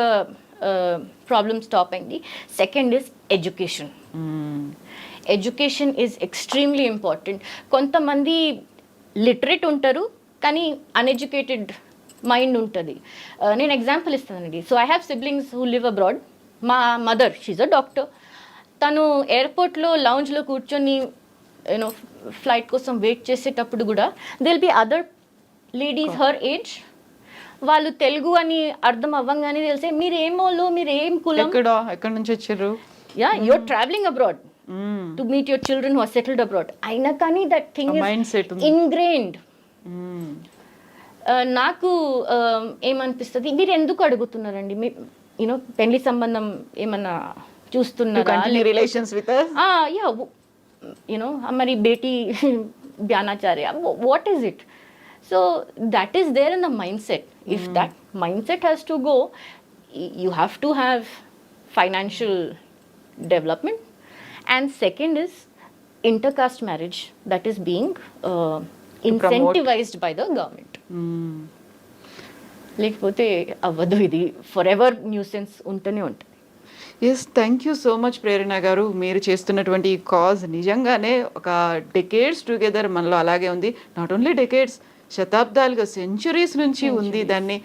ప్రాబ్లమ్ స్టాప్ అయింది. Second is education. Education is extremely important. కొంతమంది లిటరేట్ ఉంటారు కానీ అన్ఎడ్యుకేటెడ్ మైండ్ ఉంటుంది. నేను ఎగ్జాంపుల్ ఇస్తానండి. So I have siblings who live abroad. మా మదర్ షీజ్ అ డాక్టర్. తను ఎయిర్పోర్ట్లో లౌంజ్లో కూర్చొని ఫ్లైట్ కోసం వెయిట్ చేసేటప్పుడు కూడా they'll be other ladies her age, వాళ్ళు తెలుగు అని అర్థం అవ్వంగానే తెలిసే మీరు ఏమోలో, మీరు ఏం కులం, ఎక్కడి నుంచి వచ్చారు, you're travelling abroad to meet your children who are settled abroad. అయినా కానీ దట్ థింగ్ ఇస్ ఇన్గ్రెయిన్డ్. నాకు ఏమనిపిస్తుంది, మీరు ఎందుకు అడుగుతున్నారండి, పెళ్లి సంబంధం ఏమన్నా చూస్తున్నారా, రిలేషన్స్ విత్ हमारी बेटी ब्याना चाह रहे हैं, what is it? So that is there in the mindset. If that mindset has to go, you have to have financial development. And second is intercaste marriage that is being incentivized by the government. లేకపోతే అవ్వదు, ఇది for ever nuisance ఉంటూనే ఉంటుంది. Yes, thank you so much Prerana గారు. మీరు చేస్తున్నటువంటి ఈ cause నిజంగానే ఒక డెకేడ్స్ టుగెదర్ మనలో అలాగే ఉంది. నాట్ ఓన్లీ డెకేడ్స్, శతాబ్దాలుగా, సెంచురీస్ నుంచి ఉంది. దాన్ని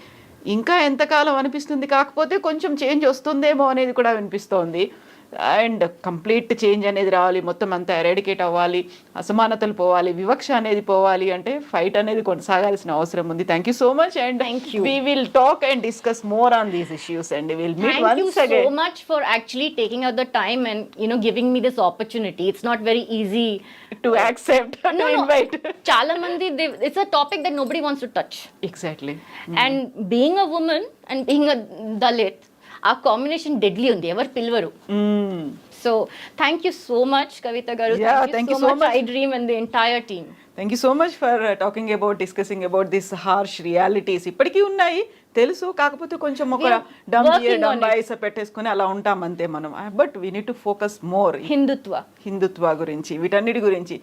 ఇంకా ఎంతకాలం అనిపిస్తుంది, కాకపోతే కొంచెం చేంజ్ వస్తుందేమో అనేది కూడా వినిపిస్తోంది. అండ్ కంప్లీట్ చేంజ్ అనేది రావాలి, మొత్తం అంతా ఎరాడికేట్ అవ్వాలి, అసమానతలు పోవాలి, వివక్ష అనేది పోవాలి అంటే ఫైట్ అనేది కొనసాగాల్సిన అవసరం ఉంది. Thank you so much and we will talk and discuss more on these issues and we'll meet once again. Thank you so much for actually taking out the time and giving me this opportunity. It's not very easy to accept to invite. Chala mandi it's a topic that nobody wants to touch. Exactly. And being a woman and being a Dalit, ఆ combination deadly ఉంది, ఎవరు పిలవరు. So thank you so much Kavita గారు. Thank you so much iDream and the entire team. Thank you so much for talking about, discussing about this harsh realities. ఇప్పటికీ ఉన్నాయి తెలుసు, కాకపోతే కొంచెం ఒక డంబాయిస పెట్టేసుకుని అలా ఉంటాం అంతే మనం. But we need to focus more Hindutva గురించి, వీటన్నిటి గురించి.